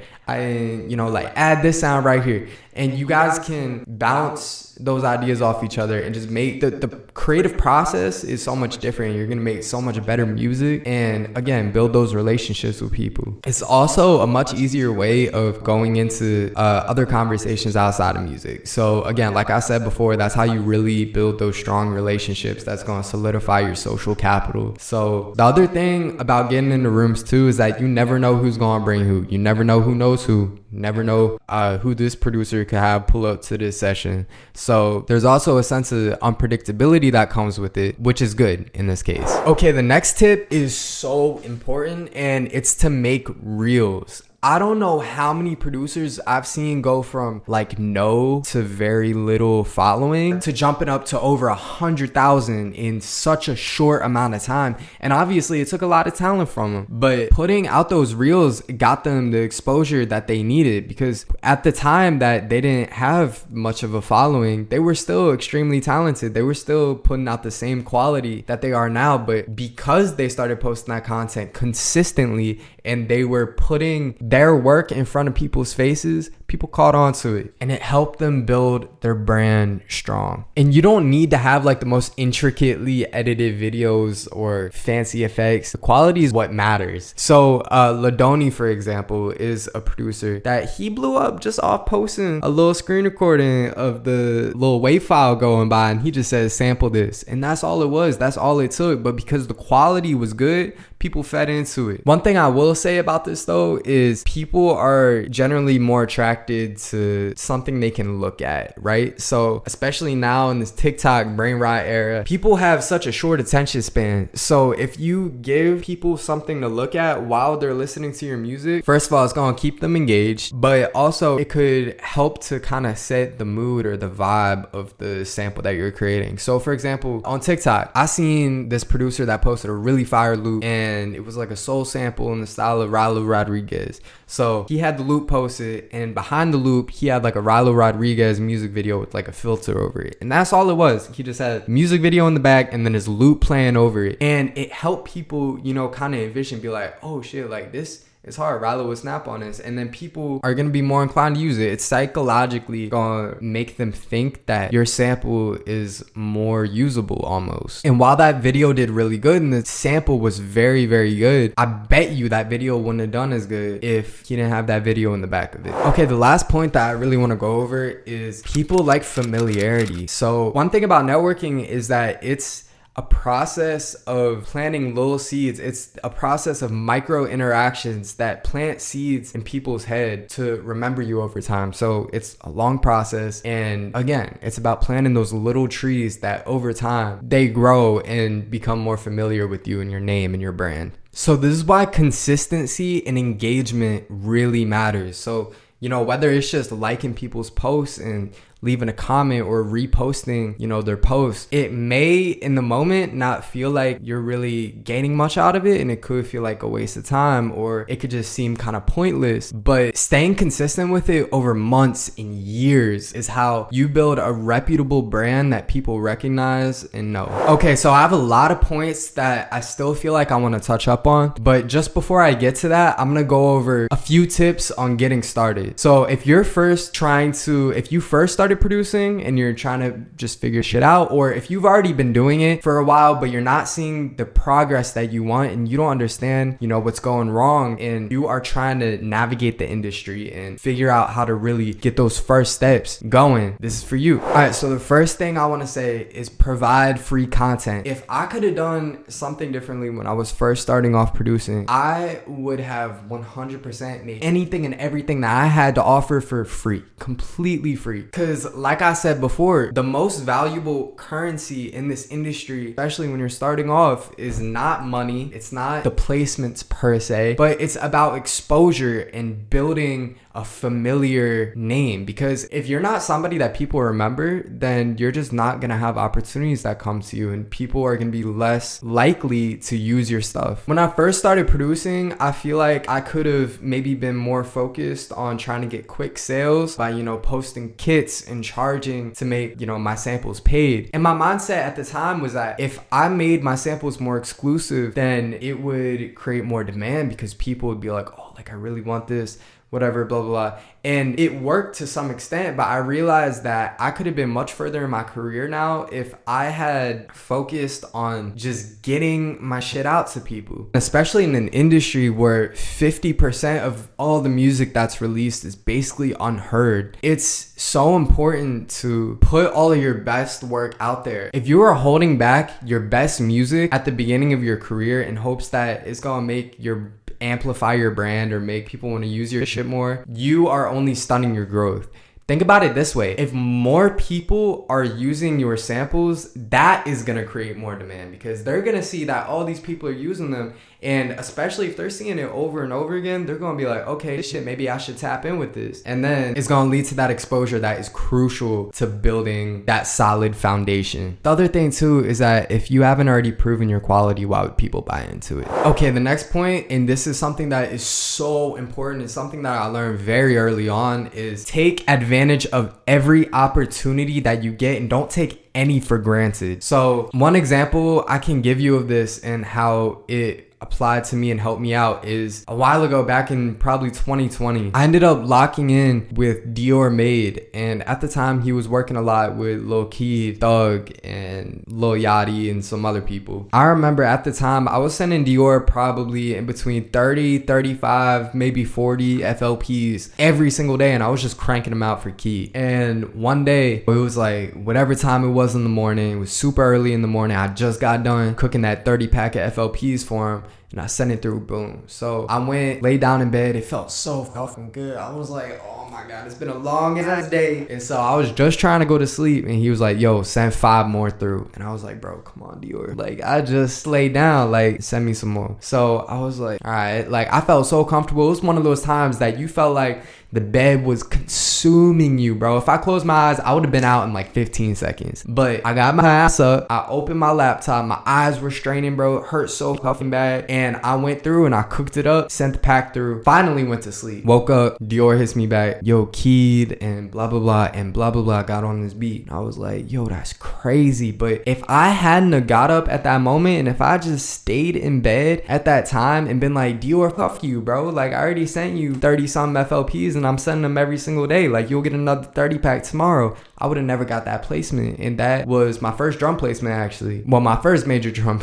You know, like add this sound right here. And you guys can bounce those ideas off each other and just make the creative process is so much different. You're going to make so much better music, and again, build those relationships with people. It's also a much easier way of going into other conversations outside of music. So again, like I said before, that's how you really build those strong relationships. That's going to solidify your social capital. So the other thing about getting into rooms too is that you never know who's going to bring who. You never know who knows who. Never know who this producer could have pull up to this session. So there's also a sense of unpredictability that comes with it, which is good in this case. Okay, the next tip is so important, and it's to make reels. I don't know how many producers I've seen go from like no to very little following to jumping up to over 100,000 in such a short amount of time. And obviously it took a lot of talent from them, but putting out those reels got them the exposure that they needed, because at the time that they didn't have much of a following, they were still extremely talented. They were still putting out the same quality that they are now, but because they started posting that content consistently and they were putting their work in front of people's faces, people caught on to it, and it helped them build their brand strong. And you don't need to have like the most intricately edited videos or fancy effects. The quality is what matters. So Ladoni, for example, is a producer that he blew up just off posting a little screen recording of the little WAV file going by, and he just says sample this, and that's all it was. That's all it took. But because the quality was good, people fed into it. One thing I will say about this though is people are generally more attracted to something they can look at, right? So especially now in this TikTok brain rot era, people have such a short attention span. So if you give people something to look at while they're listening to your music, first of all, it's gonna keep them engaged, but also it could help to kind of set the mood or the vibe of the sample that you're creating. So for example, on TikTok, I seen this producer that posted a really fire loop, and it was like a soul sample in the style of Rilo Rodriguez. So he had the loop posted, and behind the loop, he had like a Rilo Rodriguez music video with like a filter over it. And that's all it was. He just had music video in the back and then his loop playing over it. And it helped people, you know, kind of envision, be like, oh shit, like this it's hard. Rilo will snap on this, and then people are gonna be more inclined to use it. It's psychologically gonna make them think that your sample is more usable almost. And while that video did really good and the sample was very, very good, I bet you that video wouldn't have done as good if he didn't have that video in the back of it. Okay, the last point that I really want to go over is people like familiarity. So one thing about networking is that it's a process of planting little seeds. It's a process of micro interactions that plant seeds in people's head to remember you over time. So it's a long process. And again, it's about planting those little trees that over time they grow and become more familiar with you and your name and your brand. So this is why consistency and engagement really matters. So, you know, whether it's just liking people's posts and leaving a comment or reposting, you know, their posts, it may in the moment not feel like you're really gaining much out of it, and it could feel like a waste of time, or it could just seem kind of pointless. But staying consistent with it over months and years is how you build a reputable brand that people recognize and know. Okay, so I have a lot of points that I still feel like I want to touch up on, but just before I get to that, I'm gonna go over a few tips on getting started. So if you first started producing and you're trying to just figure shit out, or if you've already been doing it for a while but you're not seeing the progress that you want and you don't understand, you know, what's going wrong, and you are trying to navigate the industry and figure out how to really get those first steps going, this is for you. All right, so the first thing I want to say is provide free content. If I could have done something differently when I was first starting off producing, I would have 100% made anything and everything that I had to offer for free, completely free. Because like I said before, the most valuable currency in this industry, especially when you're starting off, is not money. It's not the placements per se, but it's about exposure and building a familiar name. Because if you're not somebody that people remember, then you're just not gonna have opportunities that come to you, and people are gonna be less likely to use your stuff. When I first started producing, I feel like I could have maybe been more focused on trying to get quick sales by, you know, posting kits and charging to make, you know, my samples paid. And my mindset at the time was that if I made my samples more exclusive, then it would create more demand, because people would be like, oh, like I really want this, whatever, blah, blah, blah. And it worked to some extent, but I realized that I could have been much further in my career now if I had focused on just getting my shit out to people. Especially in an industry where 50% of all the music that's released is basically unheard. It's so important to put all of your best work out there. If you are holding back your best music at the beginning of your career in hopes that it's gonna make your amplify your brand or make people want to use your shit more, you are only stunning your growth. Think about it this way. If more people are using your samples, that is going to create more demand, because they're going to see that all these people are using them. And especially if they're seeing it over and over again, they're going to be like, okay, shit, maybe I should tap in with this. And then it's going to lead to that exposure that is crucial to building that solid foundation. The other thing too is that if you haven't already proven your quality, why would people buy into it? Okay, the next point, and this is something that is so important, it's something that I learned very early on, is take advantage of every opportunity that you get and don't take any for granted. So one example I can give you of this and how it applied to me and helped me out is a while ago, back in probably 2020, I ended up locking in with Dior Made, and at the time he was working a lot with Lil Key, Thug, and Lil Yachty and some other people. I remember at the time I was sending Dior probably in between 30, 35, maybe 40 FLPs every single day, and I was just cranking them out for Key. And one day it was like whatever time it was in the morning, it was super early in the morning, I just got done cooking that 30 pack of FLPs for him, and I sent it through, boom. So I went, laid down in bed. It felt so fucking good. I was like, oh my God, it's been a long ass day. And so I was just trying to go to sleep, and he was like, yo, send 5 more through. And I was like, bro, come on, Dior. Like, I just laid down, like, send me some more. So I was like, all right. Like, I felt so comfortable. It was one of those times that you felt like the bed was consuming you, bro. If I closed my eyes, I would have been out in like 15 seconds. But I got my ass up. I opened my laptop. My eyes were straining, bro. It hurt so fucking bad. And And I went through and I cooked it up, sent the pack through, finally went to sleep. Woke up, Dior hits me back, yo, keyed and blah, blah, blah, and blah, blah, blah, got on this beat. I was like, yo, that's crazy. But if I hadn't have got up at that moment, and if I just stayed in bed at that time and been like, Dior, fuck you, bro. Like, I already sent you 30 something FLPs and I'm sending them every single day. Like, you'll get another 30 pack tomorrow. I would have never got that placement. And that was my first drum placement, actually. Well, my first major drum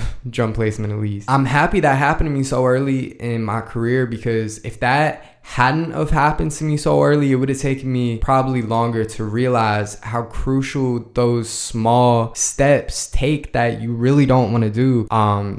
placement, at least. I'm happy that happened to me so early in my career, because if that hadn't have happened to me so early, it would have taken me probably longer to realize how crucial those small steps take that you really don't want to do.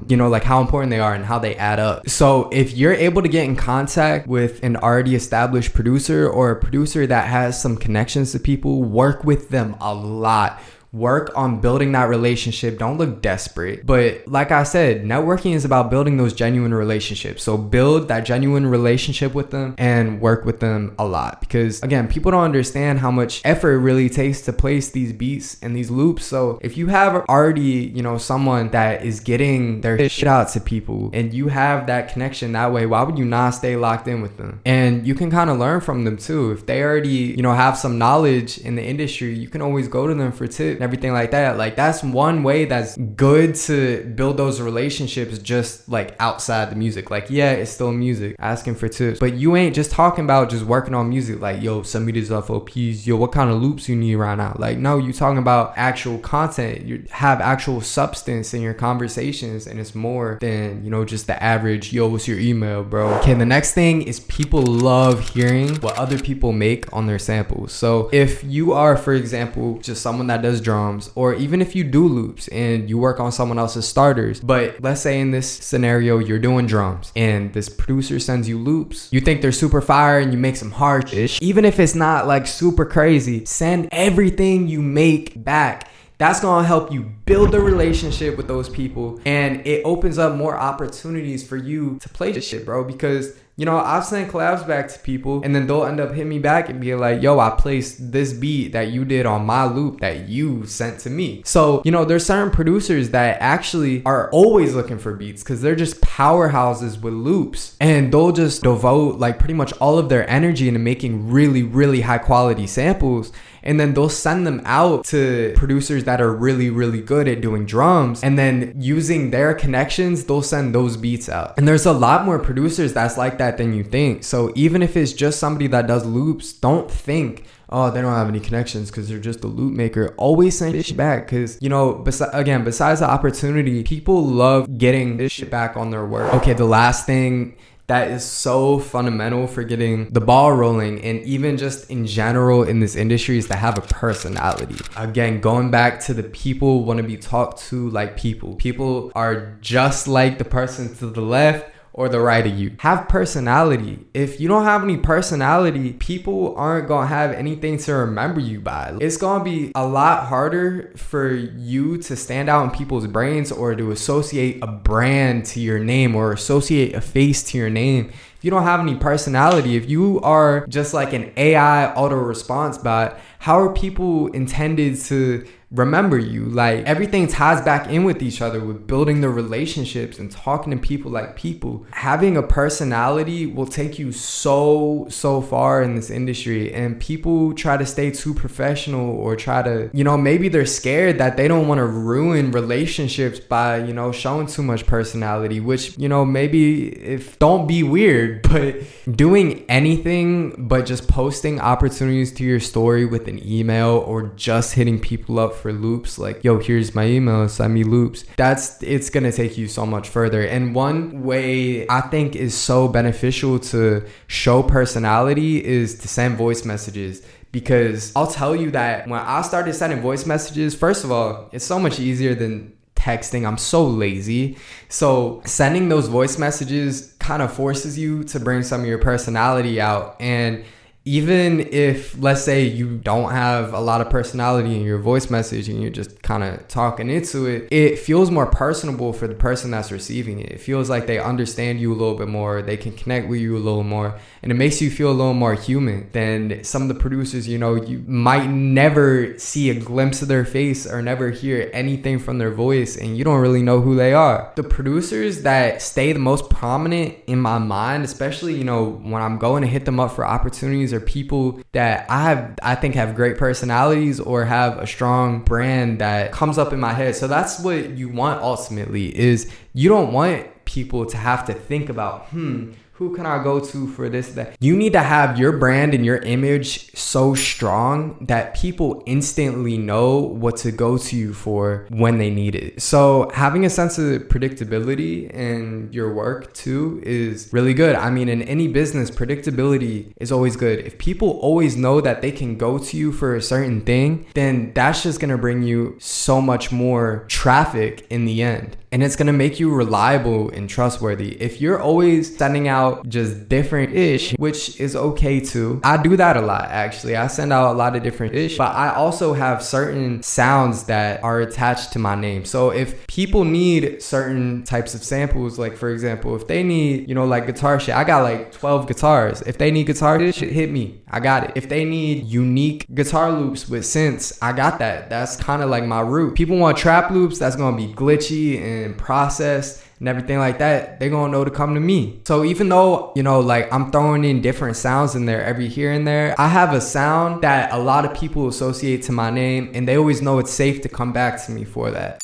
You know, like how important they are and how they add up. So if you're able to get in contact with an already established producer or a producer that has some connections to people, work with them a lot. Work on building that relationship. Don't look desperate. But like I said, networking is about building those genuine relationships. So build that genuine relationship with them and work with them a lot. Because again, people don't understand how much effort it really takes to place these beats and these loops. So if you have already, you know, someone that is getting their shit out to people and you have that connection that way, why would you not stay locked in with them? And you can kind of learn from them too. If they already, you know, have some knowledge in the industry, you can always go to them for tips and everything like that. Like, that's one way that's good to build those relationships, just like outside the music. Like, yeah, it's still music, asking for tips, but you ain't just talking about just working on music. Like, yo, send me these FOPs. Yo, what kind of loops you need right now? Like, no, you talking about actual content. You have actual substance in your conversations, and it's more than, you know, just the average, yo, what's your email, bro? Okay, the next thing is people love hearing what other people make on their samples. So if you are, for example, just someone that does drums, or even if you do loops and you work on someone else's starters, but let's say in this scenario you're doing drums and this producer sends you loops, you think they're super fire and you make some hard-ish, even if it's not like super crazy, send everything you make back. That's gonna help you build a relationship with those people, and it opens up more opportunities for you to play this shit, bro. Because, you know, I've sent collabs back to people and then they'll end up hitting me back and be like, yo, I placed this beat that you did on my loop that you sent to me. So, you know, there's certain producers that actually are always looking for beats because they're just powerhouses with loops, and they'll just devote like pretty much all of their energy into making really, really high quality samples. And then they'll send them out to producers that are really, really good at doing drums. And then using their connections, they'll send those beats out. And there's a lot more producers that's like that than you think. So even if it's just somebody that does loops, don't think, oh, they don't have any connections because they're just a loop maker. Always send this shit back, because, you know, besides the opportunity, people love getting this shit back on their work. Okay, the last thing that is so fundamental for getting the ball rolling, and even just in general in this industry, is to have a personality. Again, going back to the people want to be talked to like people. People are just like the person to the left or the right of you. Have personality. If you don't have any personality, people aren't gonna have anything to remember you by. It's gonna be a lot harder for you to stand out in people's brains, or to associate a brand to your name, or associate a face to your name, if you don't have any personality. If you are just like an AI auto response bot, how are people intended to remember you? Like, everything ties back in with each other, with building the relationships and talking to people like people. Having a personality will take you so far in this industry, and people try to stay too professional, or try to, you know, maybe they're scared that they don't want to ruin relationships by, you know, showing too much personality, which, you know, maybe if, don't be weird, but doing anything but just posting opportunities to your story with an email, or just hitting people up for loops, like, yo, here's my email, send me loops, it's gonna take you so much further. And one way I think is so beneficial to show personality is to send voice messages. Because I'll tell you that when I started sending voice messages, first of all, it's so much easier than texting. I'm so lazy. So sending those voice messages kind of forces you to bring some of your personality out. And even if, let's say, you don't have a lot of personality in your voice message and you're just kind of talking into it, it feels more personable for the person that's receiving it. It feels like they understand you a little bit more, they can connect with you a little more, and it makes you feel a little more human than some of the producers, you know, you might never see a glimpse of their face or never hear anything from their voice, and you don't really know who they are. The producers that stay the most prominent in my mind, especially, you know, when I'm going to hit them up for opportunities, are people that I think have great personalities or have a strong brand that comes up in my head. So that's what you want ultimately, is you don't want people to have to think about, who can I go to for this, that? You need to have your brand and your image so strong that people instantly know what to go to you for when they need it. So having a sense of predictability in your work too is really good. I mean, in any business, predictability is always good. If people always know that they can go to you for a certain thing, then that's just gonna bring you so much more traffic in the end. And it's gonna make you reliable and trustworthy. If you're always sending out just different ish, which is okay too. I do that a lot, actually. I send out a lot of different ish, but I also have certain sounds that are attached to my name. So if people need certain types of samples, like for example, if they need, you know, like guitar shit, I got like 12 guitars. If they need guitar shit, hit me. I got it. If they need unique guitar loops with synths, I got that. That's kind of like my route. People want trap loops that's gonna be glitchy and processed and everything like that, they're gonna know to come to me. So even though, you know, like I'm throwing in different sounds in there every here and there, I have a sound that a lot of people associate to my name, and they always know it's safe to come back to me for that.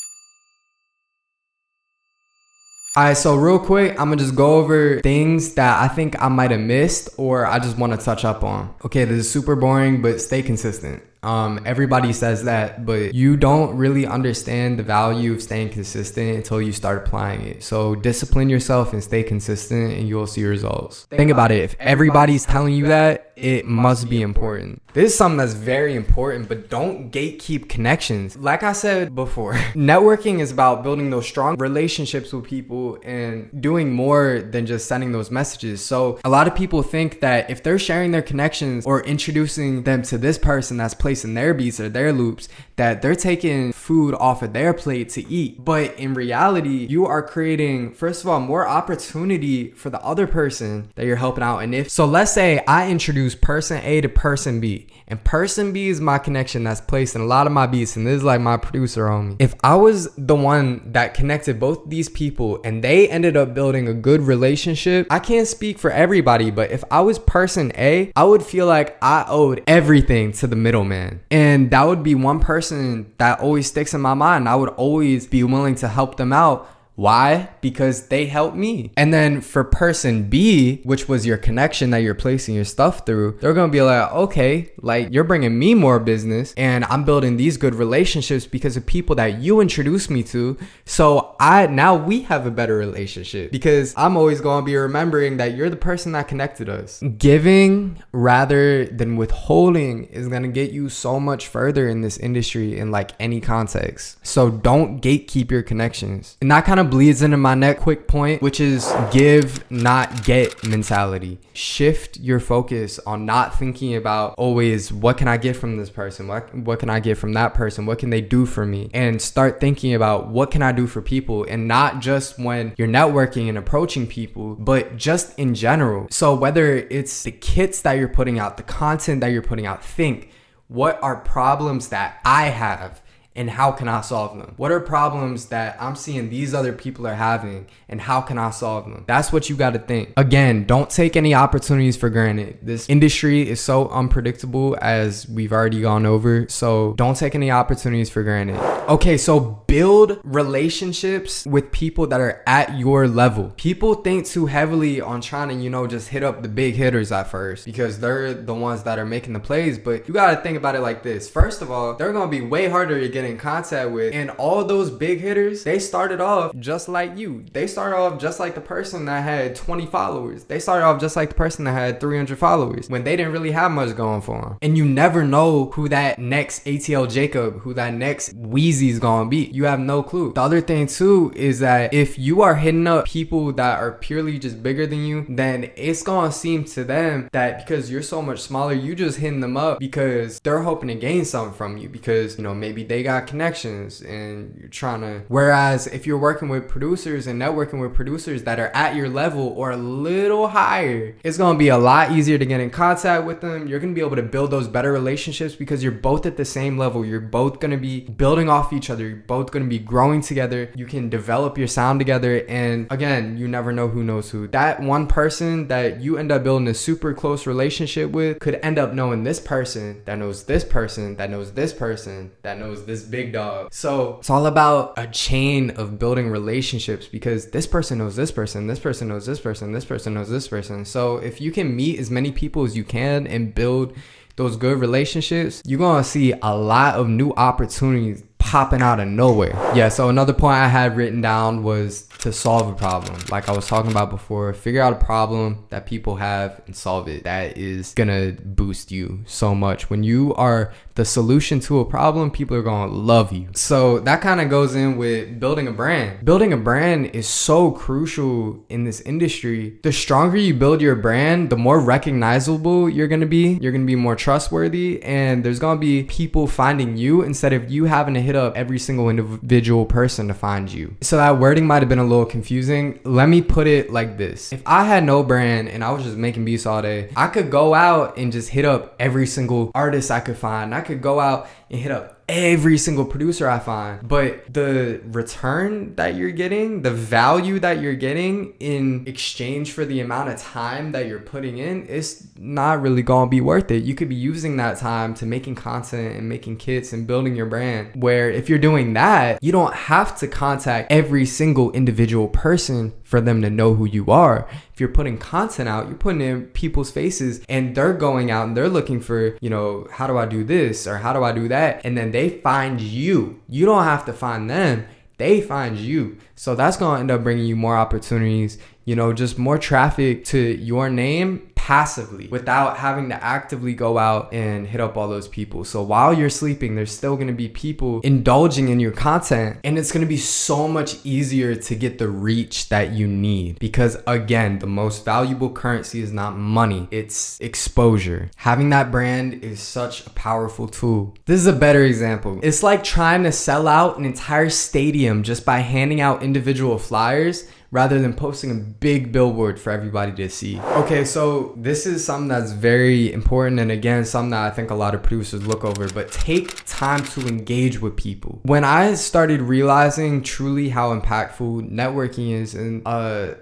Alright, so real quick, I'm gonna just go over things that I think I might have missed or I just want to touch up on. Okay, this is super boring, but stay consistent. Everybody says that, but you don't really understand the value of staying consistent until you start applying it. So discipline yourself and stay consistent and you'll see results. Think about it. If everybody's telling you that, it must be important. This is something that's very important, but don't gatekeep connections. Like I said before, networking is about building those strong relationships with people and doing more than just sending those messages. So a lot of people think that if they're sharing their connections or introducing them to this person that's placing their beats or their loops, that they're taking food off of their plate to eat. But in reality, you are creating, first of all, more opportunity for the other person that you're helping out. And if so, let's say I introduce person A to person B, and person B is my connection that's placed in a lot of my beats, and this is like my producer on me. If I was the one that connected both these people and they ended up building a good relationship, I can't speak for everybody, but if I was person A, I would feel like I owed everything to the middleman. And that would be one person that always sticks in my mind. I would always be willing to help them out. Why? Because they helped me. And then for person B, which was your connection that you're placing your stuff through, they're gonna be like, okay, like you're bringing me more business and I'm building these good relationships because of people that you introduced me to. So now we have a better relationship because I'm always gonna be remembering that you're the person that connected us. Giving rather than withholding is gonna get you so much further in this industry in like any context. So don't gatekeep your connections. And that kind of bleeds into my next quick point, which is give, not get mentality. Shift your focus on not thinking about always what can I get from this person, what can I get from that person, what can they do for me, and start thinking about what can I do for people, and not just when you're networking and approaching people, but just in general. So whether it's the kits that you're putting out, the content that you're putting out, think, what are problems that I have? And how can I solve them? What are problems that I'm seeing these other people are having and how can I solve them? That's what you got to think. Again, don't take any opportunities for granted. This industry is so unpredictable, as we've already gone over. So don't take any opportunities for granted. Okay, so build relationships with people that are at your level. People think too heavily on trying to, just hit up the big hitters at first because they're the ones that are making the plays. But you got to think about it like this. First of all, they're going to be way harder to get in contact with. And all those big hitters, they started off just like you. They started off just like the person that had 20 followers. They started off just like the person that had 300 followers when they didn't really have much going for them. And you never know who that next ATL Jacob, who that next Wheezy is gonna be. You have no clue. The other thing too is that if you are hitting up people that are purely just bigger than you, then it's gonna seem to them that because you're so much smaller, you just hitting them up because they're hoping to gain something from you, because, you know, maybe they got connections and you're trying to. Whereas if you're working with producers and networking with producers that are at your level or a little higher, it's gonna be a lot easier to get in contact with them. You're gonna be able to build those better relationships because you're both at the same level. You're both gonna be building off each other. You're both gonna be growing together. You can develop your sound together. And again, you never know who knows who. That one person that you end up building a super close relationship with could end up knowing this person that knows this person that knows this person that knows this big dog. So it's all about a chain of building relationships, because this person knows this person, this person knows this person, this person knows this person. So if you can meet as many people as you can and build those good relationships, you're gonna see a lot of new opportunities popping out of nowhere. Yeah, so another point I had written down was to solve a problem. Like I was talking about before, figure out a problem that people have and solve it. That is gonna boost you so much. When you are the solution to a problem, people are gonna love you. So that kind of goes in with building a brand. Building a brand is so crucial in this industry. The stronger you build your brand, the more recognizable you're gonna be. You're gonna be more trustworthy, and there's gonna be people finding you instead of you having to hit up every single individual person to find you. So that wording might have been a little confusing. Let me put it like this. If I had no brand and I was just making beats all day, I could go out and just hit up every single artist I could find. I could go out and hit up every single producer I find, but the return that you're getting, the value that you're getting in exchange for the amount of time that you're putting in, it's not really gonna be worth it. You could be using that time to making content and making kits and building your brand, where if you're doing that, you don't have to contact every single individual person for them to know who you are. If you're putting content out, you're putting in people's faces and they're going out and they're looking for, you know, how do I do this or how do I do that? And then they find you. You don't have to find them. They find you. So that's going to end up bringing you more opportunities, you know, just more traffic to your name passively without having to actively go out and hit up all those people. So while you're sleeping, there's still going to be people indulging in your content, and it's going to be so much easier to get the reach that you need, because again, the most valuable currency is not money, it's exposure. Having that brand is such a powerful tool. This is a better example. It's like trying to sell out an entire stadium just by handing out individual flyers rather than posting a big billboard for everybody to see. Okay, so this is something that's very important, and again, something that I think a lot of producers look over, but take time to engage with people. When I started realizing truly how impactful networking is and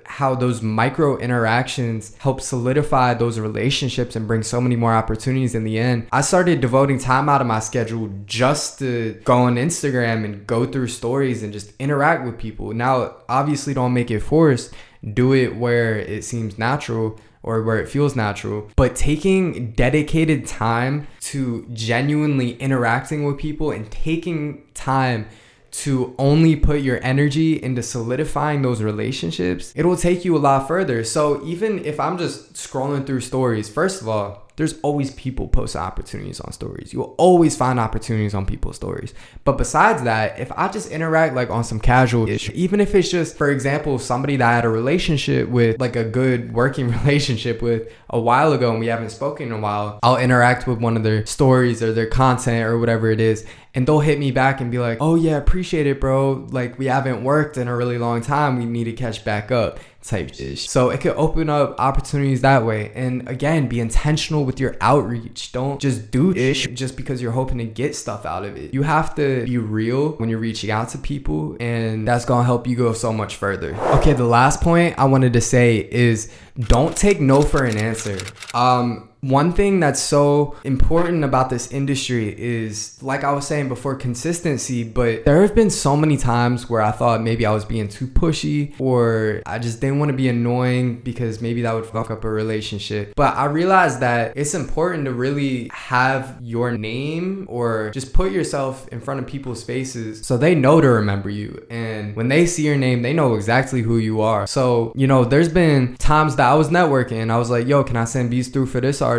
how those micro interactions help solidify those relationships and bring so many more opportunities in the end, I started devoting time out of my schedule just to go on Instagram and go through stories and just interact with people. Now, obviously don't make it forced. Do it where it seems natural or where it feels natural, but taking dedicated time to genuinely interacting with people and taking time to only put your energy into solidifying those relationships, it will take you a lot further. So even if I'm just scrolling through stories, first of all, there's always people posting opportunities on stories. You'll always find opportunities on people's stories. But besides that, if I just interact like on some casual issue, even if it's just, for example, somebody that I had a relationship with, like a good working relationship with a while ago and we haven't spoken in a while, I'll interact with one of their stories or their content or whatever it is, and they'll hit me back and be like, oh yeah, appreciate it, bro. Like, we haven't worked in a really long time. We need to catch back up type ish. So it could open up opportunities that way. And again, be intentional with your outreach. Don't just do ish just because you're hoping to get stuff out of it. You have to be real when you're reaching out to people, and that's gonna help you go so much further. Okay, the last point I wanted to say is Don't take no for an answer. One thing that's so important about this industry is, like I was saying before, consistency. But there have been so many times where I thought maybe I was being too pushy, or I just didn't want to be annoying because maybe that would fuck up a relationship. But I realized that it's important to really have your name, or just put yourself in front of people's faces so they know to remember you. And when they see your name, they know exactly who you are. So, you know, there's been times that I was networking and I was like, yo, can I send beats through for this artist?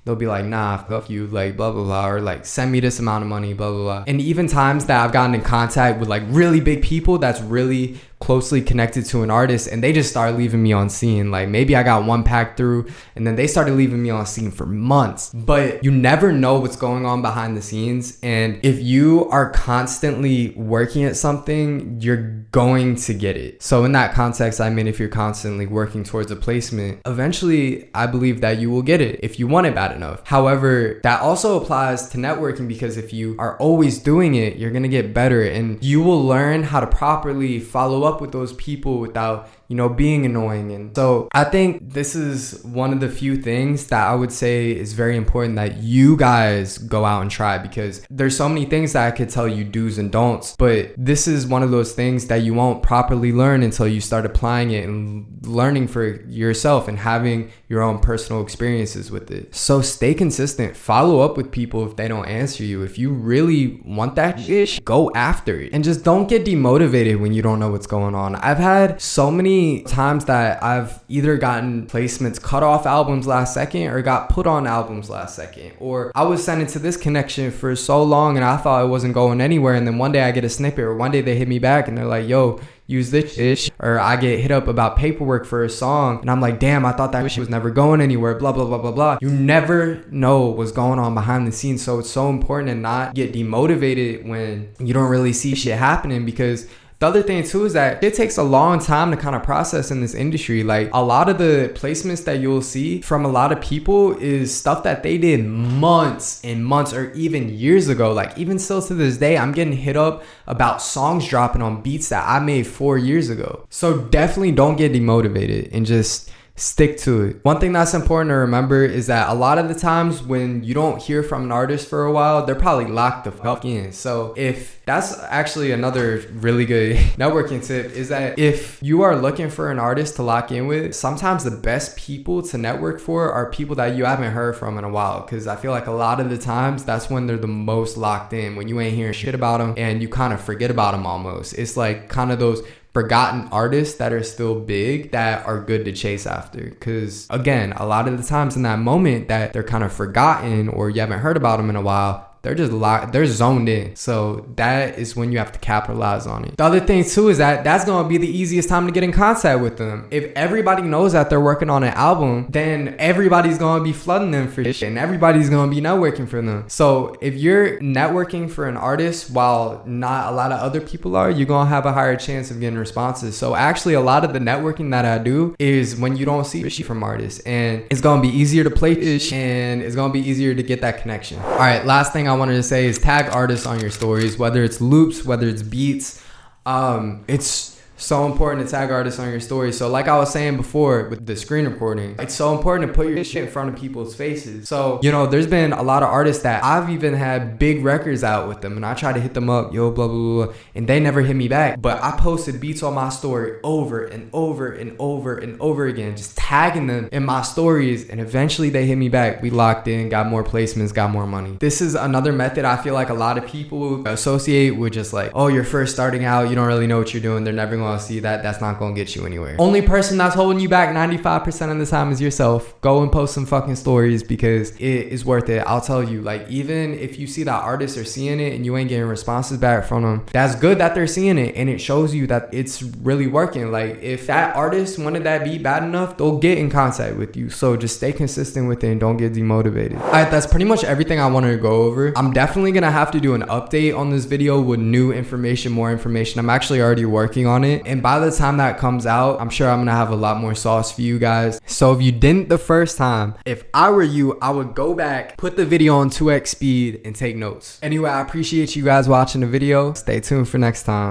They'll be like, nah, fuck you, like blah blah blah, or like send me this amount of money, blah blah blah. And even times that I've gotten in contact with like really big people that's really closely connected to an artist, and they just started leaving me on scene. Like maybe I got one pack through and then they started leaving me on scene for months. But you never know what's going on behind the scenes, and if you are constantly working at something, you're going to get it. So in that context, I mean, if you're constantly working towards a placement, eventually I believe that you will get it if you want it bad enough. However, that also applies to networking, because if you are always doing it, you're gonna get better, and you will learn how to properly follow up with those people without, you know, being annoying. And so I think this is one of the few things that I would say is very important that you guys go out and try, because there's so many things that I could tell you do's and don'ts, but this is one of those things that you won't properly learn until you start applying it and learning for yourself and having your own personal experiences with it. So stay consistent, follow up with people if they don't answer you. If you really want that shit, go after it, and just don't get demotivated when you don't know what's going on. I've had so many times that I've either gotten placements cut off albums last second or got put on albums last second, or I was sent into this connection for so long and I thought it wasn't going anywhere, and then one day I get a snippet, or one day they hit me back and they're like, yo, use this shit. Or I get hit up about paperwork for a song and I'm like, damn, I thought that shit was never going anywhere, blah blah blah blah blah. You never know what's going on behind the scenes, so it's so important to not get demotivated when you don't really see shit happening, because the other thing too is that it takes a long time to kind of process in this industry. Like a lot of the placements that you'll see from a lot of people is stuff that they did months and months or even years ago. Like even still to this day, I'm getting hit up about songs dropping on beats that I made 4 years ago. So definitely don't get demotivated and just stick to it. One thing that's important to remember is that a lot of the times when you don't hear from an artist for a while, they're probably locked the fuck in. So if that's actually another really good networking tip, is that if you are looking for an artist to lock in with, sometimes the best people to network for are people that you haven't heard from in a while, because I feel like a lot of the times that's when they're the most locked in, when you ain't hearing shit about them and you kind of forget about them almost. It's like kind of those forgotten artists that are still big that are good to chase after, because again, a lot of the times in that moment that they're kind of forgotten or you haven't heard about them in a while, they're just locked, they're zoned in. So that is when you have to capitalize on it. The other thing too is that that's gonna be the easiest time to get in contact with them. If everybody knows that they're working on an album, then everybody's gonna be flooding them for shit and everybody's gonna be networking for them. So if you're networking for an artist while not a lot of other people are, you're gonna have a higher chance of getting responses. So actually a lot of the networking that I do is when you don't see shit from artists, and it's gonna be easier to play shit and it's gonna be easier to get that connection. All right, last thing I wanted to say is tag artists on your stories, whether it's loops, whether it's beats. It's so important to tag artists on your stories. So like I was saying before with the screen recording, it's so important to put your shit in front of people's faces. So, you know, there's been a lot of artists that I've even had big records out with them and I try to hit them up, yo, blah, blah, blah, and they never hit me back. But I posted beats on my story over and over and over and over again, just tagging them in my stories, and eventually they hit me back. We locked in, got more placements, got more money. This is another method I feel like a lot of people associate with just like, oh, you're first starting out, you don't really know what you're doing, they're never going to see that. That's not going to get you anywhere. Only person that's holding you back 95% of the time is yourself. Go and post some fucking stories because it is worth it. I'll tell you, like, even if you see that artists are seeing it and you ain't getting responses back from them, that's good that they're seeing it, and it shows you that it's really working. Like, if that artist wanted that beat bad enough, they'll get in contact with you. So just stay consistent with it and don't get demotivated. All right, that's pretty much everything I wanted to go over. I'm definitely gonna have to do an update on this video with new information, more information. I'm actually already working on it, and by the time that comes out, I'm sure I'm gonna have a lot more sauce for you guys. So if you didn't the first time, if I were you, I would go back, put the video on 2x speed and take notes. Anyway, I appreciate you guys watching the video. Stay tuned for next time.